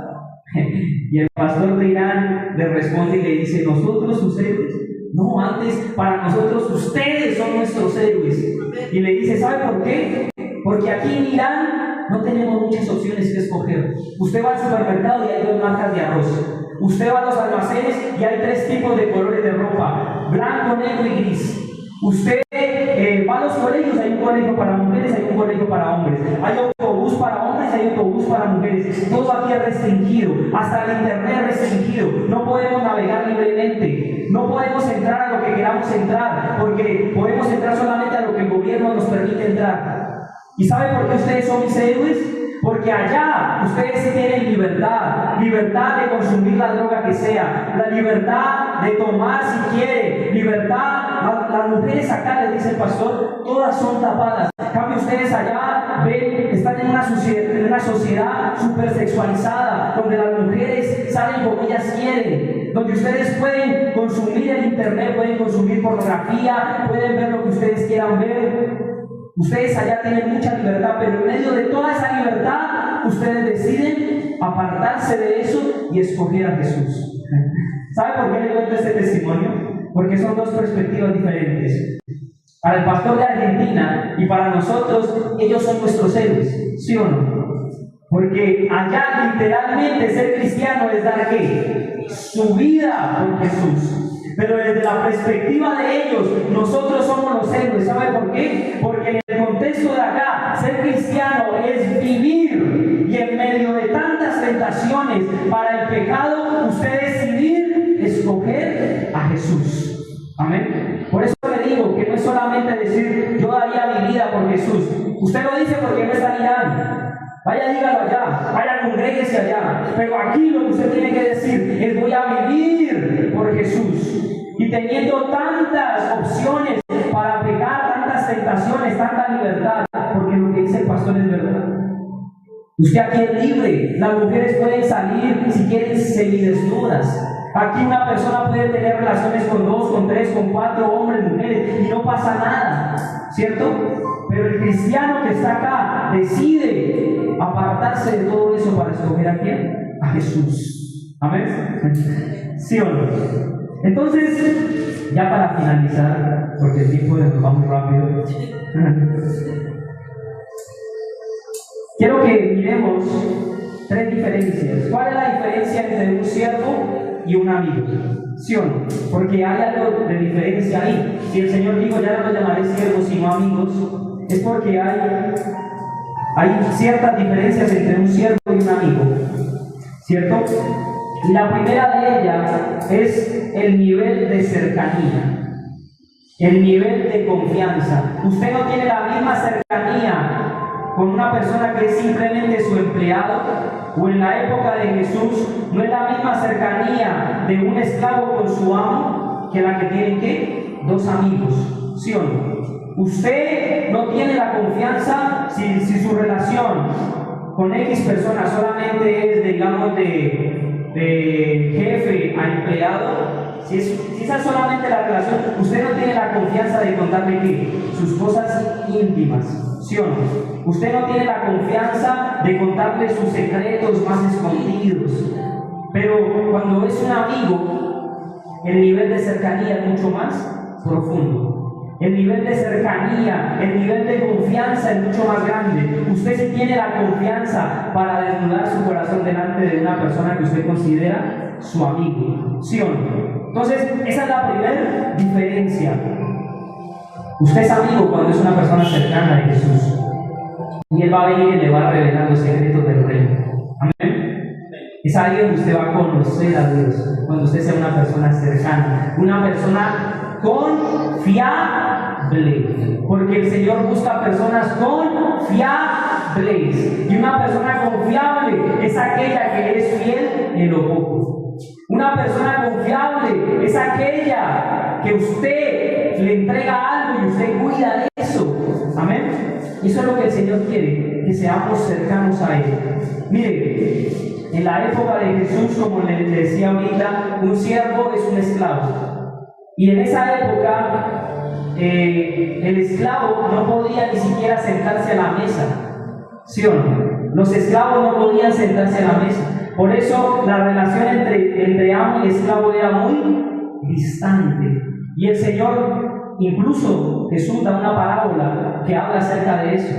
Y el pastor de Irán le responde y le dice: ¿nosotros sus héroes? No, antes para nosotros ustedes son nuestros héroes. Y le dice: ¿sabe por qué? Porque aquí en Irán no tenemos muchas opciones que escoger. Usted va al supermercado y hay 2 marcas de arroz. Usted va a los almacenes y hay 3 tipos de colores de ropa: blanco, negro y gris. Usted va a los colegios, hay un colegio para mujeres, hay un colegio para hombres. Hay autobús para hombres, hay autobús para mujeres, todo aquí es restringido, hasta el internet es restringido, no podemos navegar libremente, no podemos entrar a lo que queramos entrar, porque podemos entrar solamente a lo que el gobierno nos permite entrar. ¿Y saben por qué ustedes son mis héroes? Porque allá ustedes tienen libertad, libertad de consumir la droga que sea, la libertad de tomar si quiere, libertad. Las mujeres acá, les dice el pastor, todas son tapadas. En cambio ustedes allá ven, están en una sociedad súper sexualizada, donde las mujeres salen como ellas quieren, donde ustedes pueden consumir el internet, pueden consumir pornografía, pueden ver lo que ustedes quieran ver. Ustedes allá tienen mucha libertad, pero en medio de toda esa libertad, ustedes deciden apartarse de eso y escoger a Jesús. ¿Sabe por qué le cuento este testimonio? Porque son dos perspectivas diferentes. Para el pastor de Argentina y para nosotros, ellos son nuestros héroes, ¿sí o no? Porque allá literalmente ser cristiano es dar ¿qué? Su vida por Jesús. Pero desde la perspectiva de ellos, nosotros somos los héroes. ¿Sabe por qué? Porque en el contexto de acá, ser cristiano es vivir, y en medio de tantas tentaciones para el pecado, usted decidir escoger a Jesús. Amén. Por eso le digo que no es solamente decir yo daría mi vida por Jesús. Usted lo dice porque no está mirando. Vaya, dígalo allá, vaya, congréguese allá. Pero aquí lo que usted tiene que decir es voy a vivir por Jesús. Y teniendo tantas opciones para pecar, tantas tentaciones, tanta libertad, porque lo que dice el pastor es verdad. Usted aquí es libre, las mujeres pueden salir si quieren semidesnudas. Aquí una persona puede tener relaciones con 2, con 3, con 4 hombres, mujeres, y no pasa nada, ¿cierto? Pero el cristiano que está acá decide apartarse de todo eso para escoger ¿a quién? A Jesús. ¿Amén? ¿Sí o no? Entonces, ya para finalizar, porque el tiempo nos va muy rápido, quiero que miremos 3 diferencias. ¿Cuál es la diferencia entre un siervo y un amigo? ¿Sí o no? Porque hay algo de diferencia ahí. Si el Señor dijo, ya no los llamaré siervos sino amigos, es porque hay ciertas diferencias entre un siervo y un amigo, ¿cierto? Y la primera de ellas es el nivel de cercanía, el nivel de confianza. Usted no tiene la misma cercanía con una persona que es simplemente su empleado, o en la época de Jesús no es la misma cercanía de un esclavo con su amo que la que tienen ¿qué? 2 amigos, ¿sí o no? Usted no tiene la confianza si su relación con X persona solamente es, digamos, de jefe a empleado. Si esa es solamente la relación, usted no tiene la confianza de contarle ¿qué? Sus cosas íntimas, ¿sí o no? Usted no tiene la confianza de contarle sus secretos más escondidos. Pero cuando es un amigo, el nivel de cercanía es mucho más profundo. El nivel de cercanía, el nivel de confianza es mucho más grande. Usted sí tiene la confianza para desnudar su corazón delante de una persona que usted considera su amigo, ¿sí o no? Entonces, esa es la primera diferencia. Usted es amigo cuando es una persona cercana de Jesús, y Él va a venir y le va a revelar los secretos del reino. Amén. Es ahí donde usted va a conocer a Dios, cuando usted sea una persona cercana, una persona confiable. Porque el Señor busca personas confiables. Y una persona confiable es aquella que es fiel en lo poco. Una persona confiable es aquella que usted le entrega algo y usted cuida de eso. Amén. Eso es lo que el Señor quiere, que seamos cercanos a Él. Mire, en la época de Jesús, como le decía ahorita, un siervo es un esclavo. Y en esa época, el esclavo no podía ni siquiera sentarse a la mesa, ¿sí o no? Los esclavos no podían sentarse a la mesa. Por eso la relación entre amo y esclavo era muy distante. Y el Señor, incluso Jesús da una parábola que habla acerca de eso.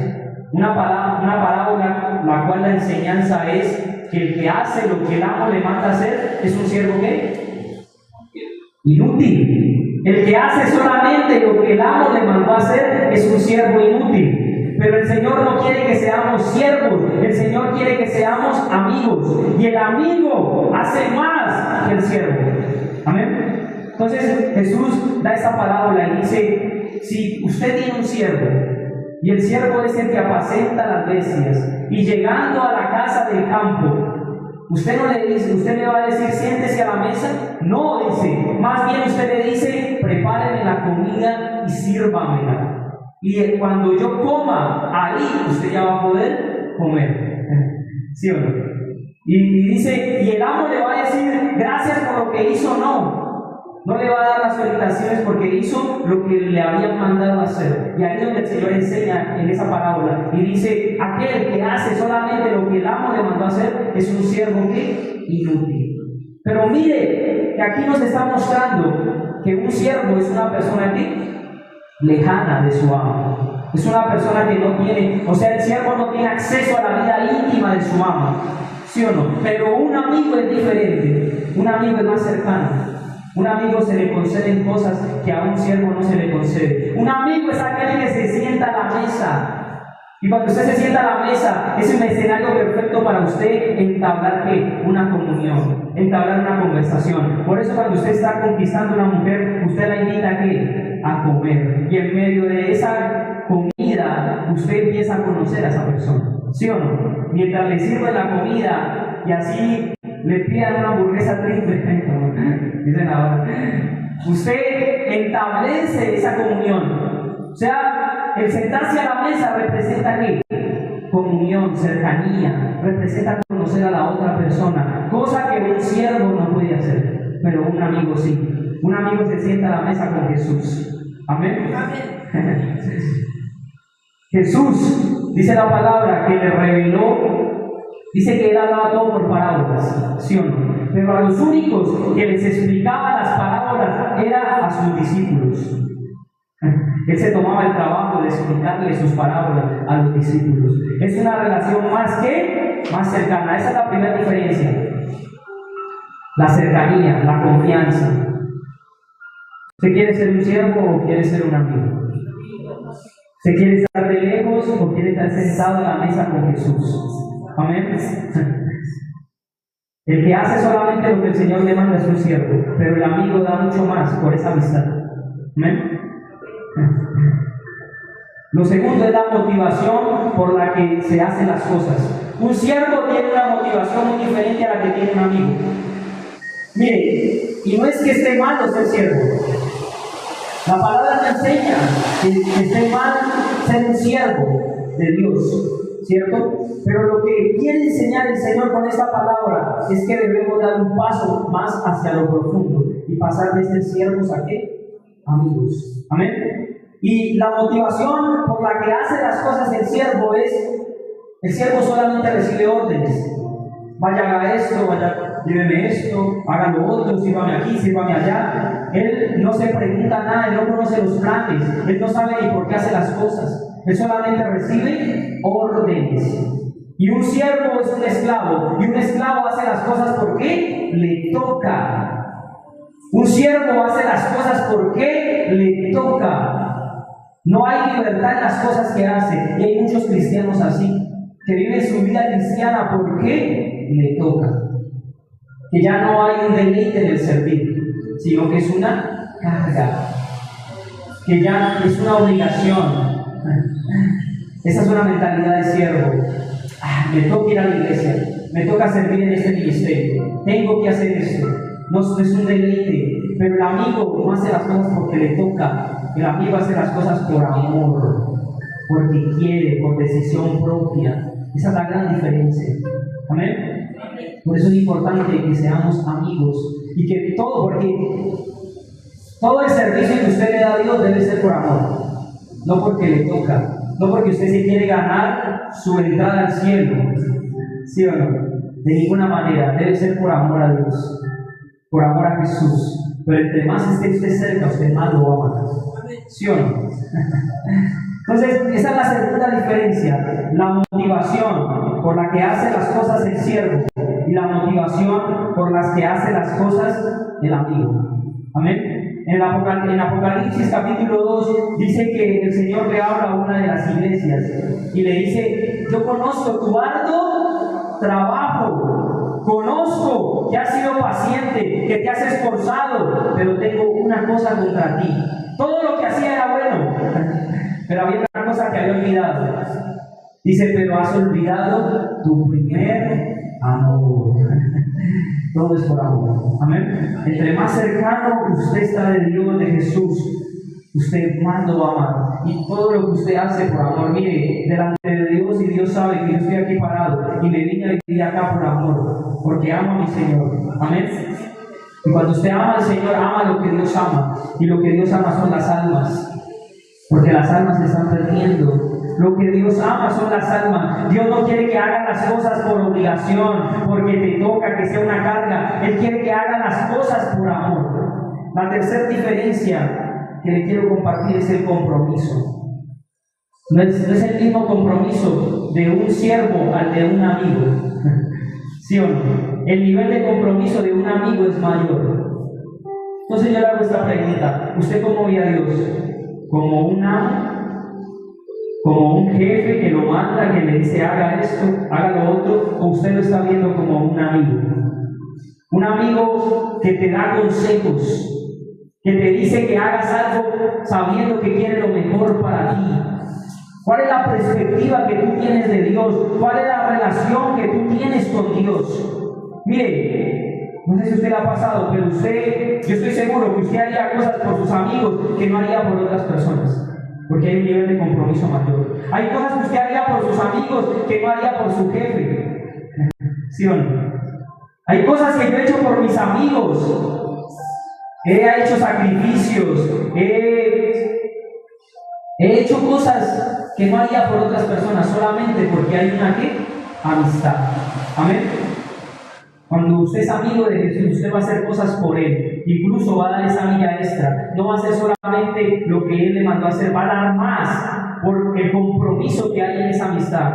Una parábola la cual la enseñanza es que el que hace lo que el amo le manda hacer es un siervo ¿qué? Inútil. El que hace solamente lo que el amo le mandó a hacer es un siervo inútil. Pero el Señor no quiere que seamos siervos, el Señor quiere que seamos amigos. Y el amigo hace más que el siervo. Amén. Entonces Jesús da esa parábola y dice, si usted tiene un siervo, y el siervo es el que apacenta las bestias, y llegando a la casa del campo, usted no le dice, usted le va a decir, siéntese a la mesa. No, dice, más bien usted le dice, prepáreme la comida y sírvamela. Y cuando yo coma, ahí usted ya va a poder comer. ¿Sí o no? Y dice, y el amo le va a decir, gracias por lo que hizo, no. No le va a dar las felicitaciones porque hizo lo que le habían mandado hacer. Y ahí es donde el Señor enseña en esa parábola. Y dice, aquel que hace solamente lo que el amo le mandó a hacer es un siervo que inútil. Pero mire, que aquí nos está mostrando que un siervo es una persona que lejana de su amo. Es una persona que no tiene, o sea, el siervo no tiene acceso a la vida íntima de su amo. ¿Sí o no? Pero un amigo es diferente. Un amigo es más cercano. Un amigo se le conceden cosas que a un siervo no se le concede. Un amigo es aquel que se sienta a la mesa. Y cuando usted se sienta a la mesa, es un escenario perfecto para usted entablar ¿qué? Una comunión, entablar una conversación. Por eso cuando usted está conquistando a una mujer, usted la invita ¿a qué? A comer. Y en medio de esa comida, usted empieza a conocer a esa persona. ¿Sí o no? Mientras le sirve la comida y así le pidan una hamburguesa triple, dicen ahora, usted establece esa comunión. O sea, el sentarse a la mesa representa ¿qué? Comunión, cercanía, representa conocer a la otra persona, cosa que un siervo no puede hacer, pero un amigo sí. Un amigo se sienta a la mesa con Jesús. Amén. Amén. Jesús, dice la palabra, que le reveló. Dice que él hablaba todo por parábolas, ¿sí o no? Pero a los únicos que les explicaba las parábolas era a sus discípulos. Él se tomaba el trabajo de explicarle sus parábolas a los discípulos. Es una relación más cercana. Esa es la primera diferencia. La cercanía, la confianza. ¿Usted quiere ser un siervo o quiere ser un amigo? ¿Usted quiere estar de lejos o quiere estar sentado a la mesa con Jesús? Amén. El que hace solamente lo que el Señor le manda es un siervo, pero el amigo da mucho más por esa amistad. Amén. Lo segundo es la motivación por la que se hacen las cosas. Un siervo tiene una motivación muy diferente a la que tiene un amigo. Mire, y no es que esté malo ser siervo. La palabra te enseña que esté mal ser un siervo de Dios. ¿Cierto? Pero lo que quiere enseñar el Señor con esta palabra es que debemos dar un paso más hacia lo profundo y pasar de ser siervos a ¿qué? Amigos. Amén. Y la motivación por la que hace las cosas el siervo solamente recibe órdenes. Vaya, haga esto, vaya, lléveme esto, haga lo otro, sírvame aquí, sírvame allá. Él no se pregunta nada, él no conoce los planes, él no sabe ni por qué hace las cosas. Él solamente recibe órdenes. Y un siervo es un esclavo. Y un esclavo hace las cosas porque le toca. Un siervo hace las cosas porque le toca. No hay libertad en las cosas que hace. Y hay muchos cristianos así, que viven su vida cristiana porque le toca. Que ya no hay un deleite en el servir, sino que es una carga. Que ya es una obligación. Esa es una mentalidad de siervo. Me toca ir a la iglesia, me toca servir en este ministerio, tengo que hacer esto. No es un deleite, pero el amigo no hace las cosas porque le toca. El amigo hace las cosas por amor, porque quiere, por decisión propia. Esa es la gran diferencia. Amén. Por eso es importante que seamos amigos y que porque todo el servicio que usted le da a Dios debe ser por amor. No porque le toca, no porque usted se quiere ganar su entrada al cielo, ¿sí o no? De ninguna manera, debe ser por amor a Dios, por amor a Jesús. Pero entre más esté usted cerca, usted más lo ama, ¿sí o no? Entonces, esa es la segunda diferencia, la motivación por la que hace las cosas el siervo y la motivación por las que hace las cosas el amigo. Amén. En Apocalipsis capítulo 2 dice que el Señor le habla a una de las iglesias y le dice: yo conozco tu arduo trabajo, conozco que has sido paciente, que te has esforzado, pero tengo una cosa contra ti. Todo lo que hacía era bueno, pero había una cosa que había olvidado. Dice: pero has olvidado tu primer amor. Todo es por amor. Amén. Entre más cercano usted está de Dios, de Jesús, usted más lo va a amar. Y todo lo que usted hace por amor, mire, delante de Dios, y Dios sabe que yo estoy aquí parado y me vine a vivir acá por amor, porque amo a mi Señor. Amén. Y cuando usted ama al Señor, ama lo que Dios ama. Y lo que Dios ama son las almas, porque las almas se están perdiendo. Lo que Dios ama son las almas. Dios no quiere que hagas las cosas por obligación, porque te toca, que sea una carga. Él quiere que hagas las cosas por amor. La tercera diferencia que le quiero compartir es el compromiso. No es el mismo compromiso de un siervo al de un amigo. ¿Sí o no? El nivel de compromiso de un amigo es mayor. Entonces yo le hago esta pregunta: ¿usted cómo ve a Dios? ¿Como un amo? ¿Como un jefe que lo manda, que le dice haga esto, haga lo otro? ¿O usted lo está viendo como un amigo? Un amigo que te da consejos, que te dice que hagas algo sabiendo que quiere lo mejor para ti. ¿Cuál es la perspectiva que tú tienes de Dios? ¿Cuál es la relación que tú tienes con Dios? Mire, no sé si a usted le ha pasado, pero yo estoy seguro que usted haría cosas por sus amigos que no haría por otras personas, porque hay un nivel de compromiso mayor. Hay cosas que usted haría por sus amigos que no haría por su jefe. ¿Sí o no? Hay cosas que yo he hecho por mis amigos. He hecho sacrificios. He hecho cosas que no haría por otras personas, solamente porque hay una amistad. Amén. Cuando usted es amigo de Jesús, usted va a hacer cosas por Él. Incluso va a dar esa milla extra. No va a hacer solamente lo que Él le mandó a hacer, va a dar más por el compromiso que hay en esa amistad,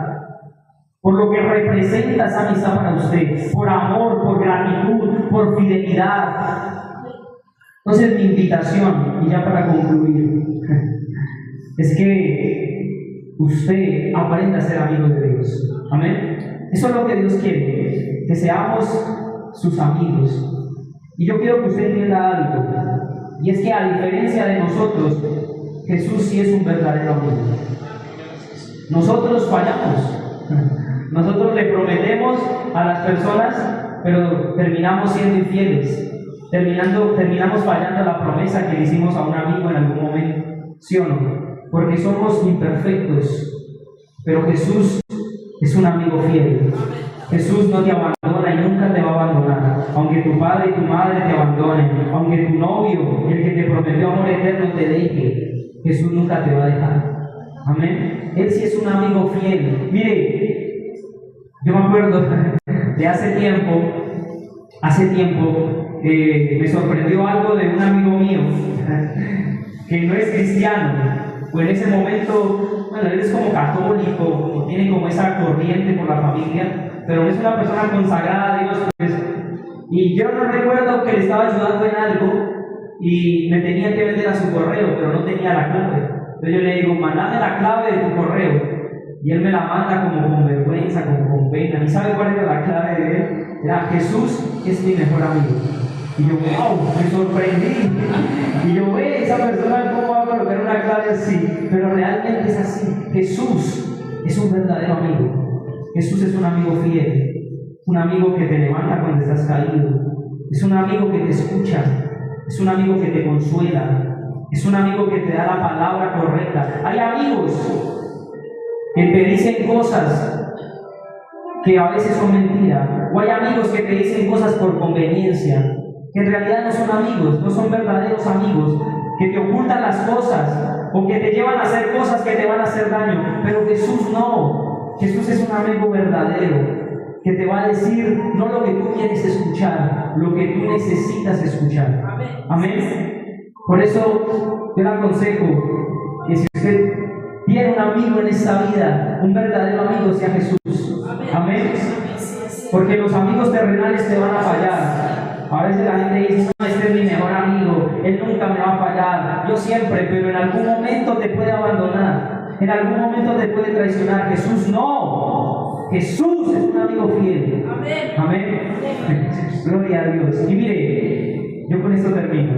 por lo que representa esa amistad para usted, por amor, por gratitud, por fidelidad. Entonces mi invitación, y ya para concluir, es que usted aprenda a ser amigo de Dios. Amén. Eso es lo que Dios quiere, que seamos sus amigos. Y yo quiero que usted entienda algo, y es que a diferencia de nosotros, Jesús sí es un verdadero amigo. Nosotros fallamos. Nosotros le prometemos a las personas, pero terminamos siendo infieles. Terminamos fallando la promesa que le hicimos a un amigo en algún momento. ¿Sí o no? Porque somos imperfectos. Pero Jesús es un amigo fiel. Jesús no te abandona y nunca te va a abandonar. Aunque tu padre y tu madre te abandonen, aunque tu novio, el que te prometió amor eterno, te deje, Jesús nunca te va a dejar. Amén. Él sí es un amigo fiel. Mire, yo me acuerdo de hace tiempo, me sorprendió algo de un amigo mío que no es cristiano. Pues en ese momento, bueno, él es como católico, tiene como esa corriente por la familia, pero es una persona consagrada a Dios, pues, y yo no recuerdo que le estaba ayudando en algo y me tenía que vender a su correo, pero no tenía la clave. Entonces yo le digo: mandame la clave de tu correo, y él me la manda como con vergüenza, como con pena. ¿Y sabe cuál era la clave de él? Era: Jesús es mi mejor amigo. Y yo, wow, me sorprendí. Y yo, esa persona, ¿cómo va a colocar una clave así? Pero realmente es así. Jesús es un verdadero amigo. Jesús es un amigo fiel. Un amigo que te levanta cuando estás caído. Es un amigo que te escucha. Es un amigo que te consuela. Es un amigo que te da la palabra correcta. Hay amigos que te dicen cosas que a veces son mentiras. O hay amigos que te dicen cosas por conveniencia, que en realidad no son amigos, no son verdaderos amigos, que te ocultan las cosas o que te llevan a hacer cosas que te van a hacer daño. Pero Jesús no. Jesús es un amigo verdadero que te va a decir no lo que tú quieres escuchar, lo que tú necesitas escuchar. Amén. Por eso yo le aconsejo que si usted tiene un amigo en esta vida, un verdadero amigo, sea Jesús. Amén. Porque los amigos terrenales te van a fallar. A veces la gente dice: no, este es mi mejor amigo, Él nunca me va a fallar, yo siempre, pero en algún momento te puede abandonar, en algún momento te puede traicionar. Jesús no, Jesús es un amigo fiel. Amén. Amén. Gloria a Dios. Y mire, yo con esto termino.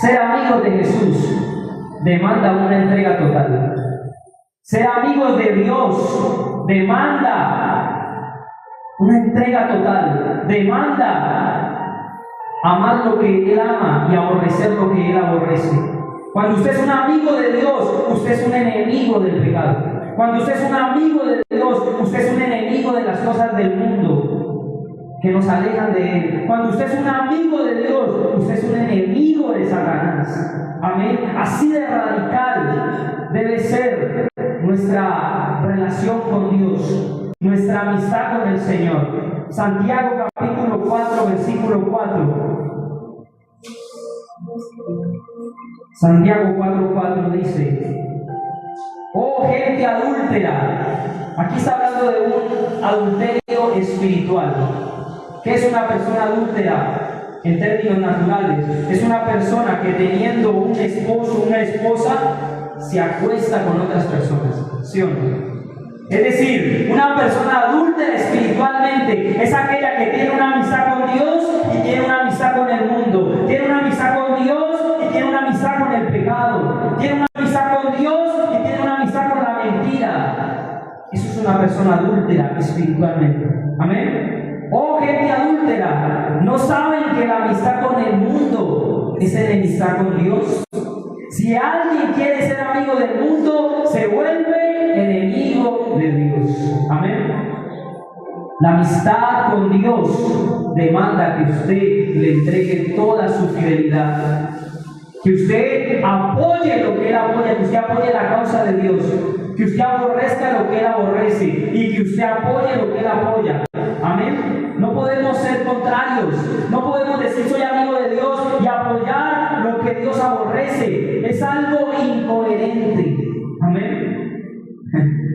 Ser amigos de Jesús demanda una entrega total. Ser amigos de Dios demanda una entrega total, demanda amar lo que Él ama y aborrecer lo que Él aborrece. Cuando usted es un amigo de Dios, usted es un enemigo del pecado. Cuando usted es un amigo de Dios, usted es un enemigo de las cosas del mundo que nos alejan de Él. Cuando usted es un amigo de Dios, usted es un enemigo de Satanás. Amén. Así de radical debe ser nuestra relación con Dios, nuestra amistad con el Señor. Santiago capítulo 4, versículo 4. Santiago 4:4 dice: oh gente adúltera. Aquí está hablando de un adulterio espiritual. ¿Qué es una persona adúltera? En términos naturales, es una persona que teniendo un esposo, una esposa, se acuesta con otras personas, ¿sí o no? Es decir, una persona adúltera espiritualmente es aquella que tiene una amistad con Dios y tiene una amistad con el mundo, tiene una amistad con Dios y tiene una amistad con el pecado, tiene una amistad con Dios y tiene una amistad con la mentira. Eso es una persona adúltera espiritualmente. Amén. Oh gente adúltera, ¿no saben que la amistad con el mundo es enemistad con Dios? Si alguien quiere ser amigo del mundo, se vuelve enemigo de Dios. Amén. La amistad con Dios demanda que usted le entregue toda su fidelidad, que usted apoye lo que Él apoya, que usted apoye la causa de Dios, que usted aborrezca lo que Él aborrece y que usted apoye lo que Él apoya. Amén. No podemos ser contrarios, no podemos decir soy amigo de Dios y apoyar lo que Dios aborrece. Es algo incoherente. Amén.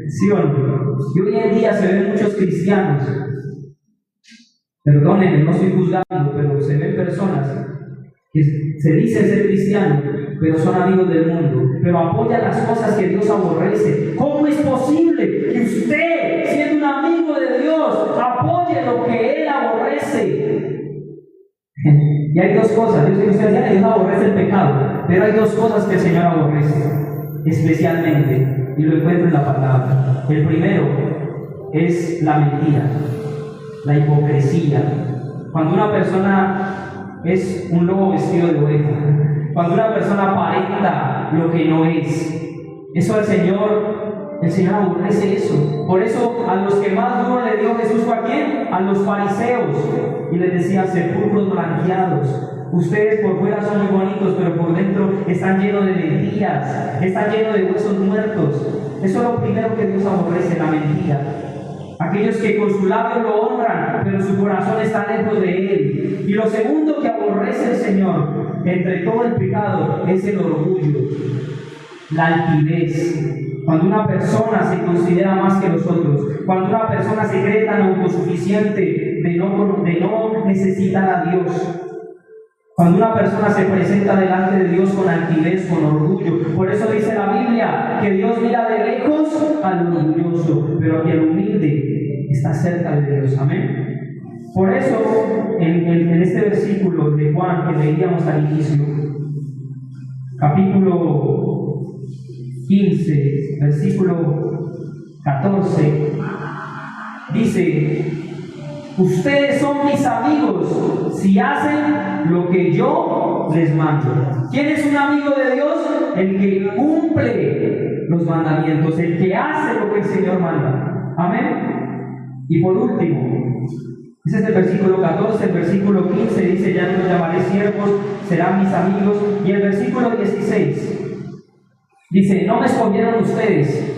¿Sí o no? Y hoy en día se ven muchos cristianos, perdónenme, no estoy juzgando, pero se ven personas que se dicen ser cristianos, pero son amigos del mundo, pero apoyan las cosas que Dios aborrece. ¿Cómo es posible que usted, siendo un amigo de Dios, apoye lo que Él aborrece? Y hay dos cosas. Yo sé que usted dice, Dios aborrece el pecado, pero hay dos cosas que el Señor aborrece especialmente, y lo encuentro en la palabra. El primero es la mentira, la hipocresía. Cuando una persona es un lobo vestido de oveja, cuando una persona aparenta lo que no es, eso el Señor aborrece eso. Por eso a los que más duro le dio Jesús fue a quién, a los fariseos, y les decía sepulcros blanqueados. Ustedes por fuera son muy bonitos, pero por dentro están llenos de mentiras, están llenos de huesos muertos. Eso es lo primero que Dios aborrece, la mentira. Aquellos que con su labio lo honran, pero su corazón está lejos de Él. Y lo segundo que aborrece el Señor, entre todo el pecado, es el orgullo, la altivez. Cuando una persona se considera más que los otros, cuando una persona se cree tan autosuficiente de no necesitar a Dios, cuando una persona se presenta delante de Dios con altivez, con orgullo. Por eso dice la Biblia que Dios mira de lejos al orgulloso, pero que el humilde está cerca de Dios. Amén. Por eso, en este versículo de Juan que leíamos al inicio, capítulo 15, versículo 14, dice: ustedes son mis amigos si hacen lo que yo les mando. ¿Quién es un amigo de Dios? El que cumple los mandamientos, el que hace lo que el Señor manda. Amén. Y por último, ese es el versículo 14, el versículo 15 dice: ya no los llamaré siervos, serán mis amigos. Y el versículo 16 dice: no me escogieron ustedes,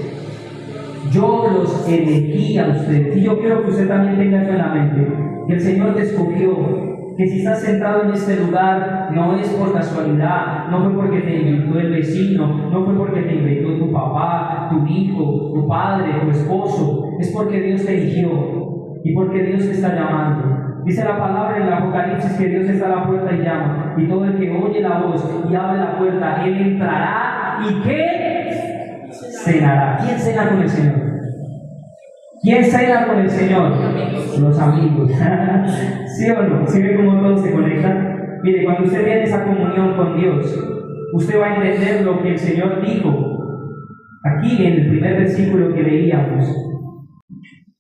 yo los elegí a ustedes. Y yo quiero que usted también tenga eso en la mente, que el Señor te escogió, que si estás sentado en este lugar no es por casualidad, no fue porque te invitó el vecino, no fue porque te invitó tu papá, tu hijo, tu padre, tu esposo, es porque Dios te eligió y porque Dios te está llamando. Dice la palabra en el Apocalipsis que Dios está a la puerta y llama. Y todo el que oye la voz y abre la puerta, Él entrará y ¿qué? Cenará. ¿Quién cena con el Señor? ¿Quién cena con el Señor? Los amigos. ¿Sí o no? ¿Sí ve cómo todos se conectan? Mire, cuando usted viene esa comunión con Dios, usted va a entender lo que el Señor dijo aquí en el primer versículo que leíamos.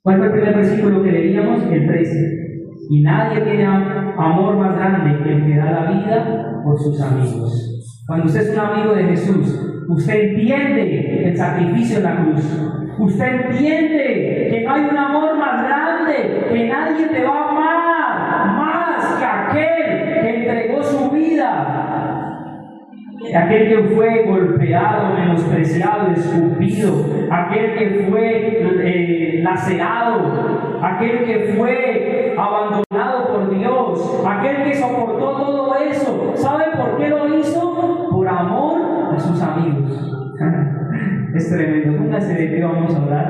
¿Cuál fue el primer versículo que leíamos? El 13. Y nadie tiene amor más grande que el que da la vida por sus amigos. Cuando usted es un amigo de Jesús, usted entiende el sacrificio en la cruz. Usted entiende que no hay un amor más grande, que nadie te va a amar más que aquel que entregó su vida, aquel que fue golpeado, menospreciado, escupido, aquel que fue lacerado, aquel que fue abandonado por Dios, aquel que soportó todo eso. ¿Sabe por qué lo hizo? Por amor a sus amigos. Es tremendo. Póngase de pie, vamos a orar.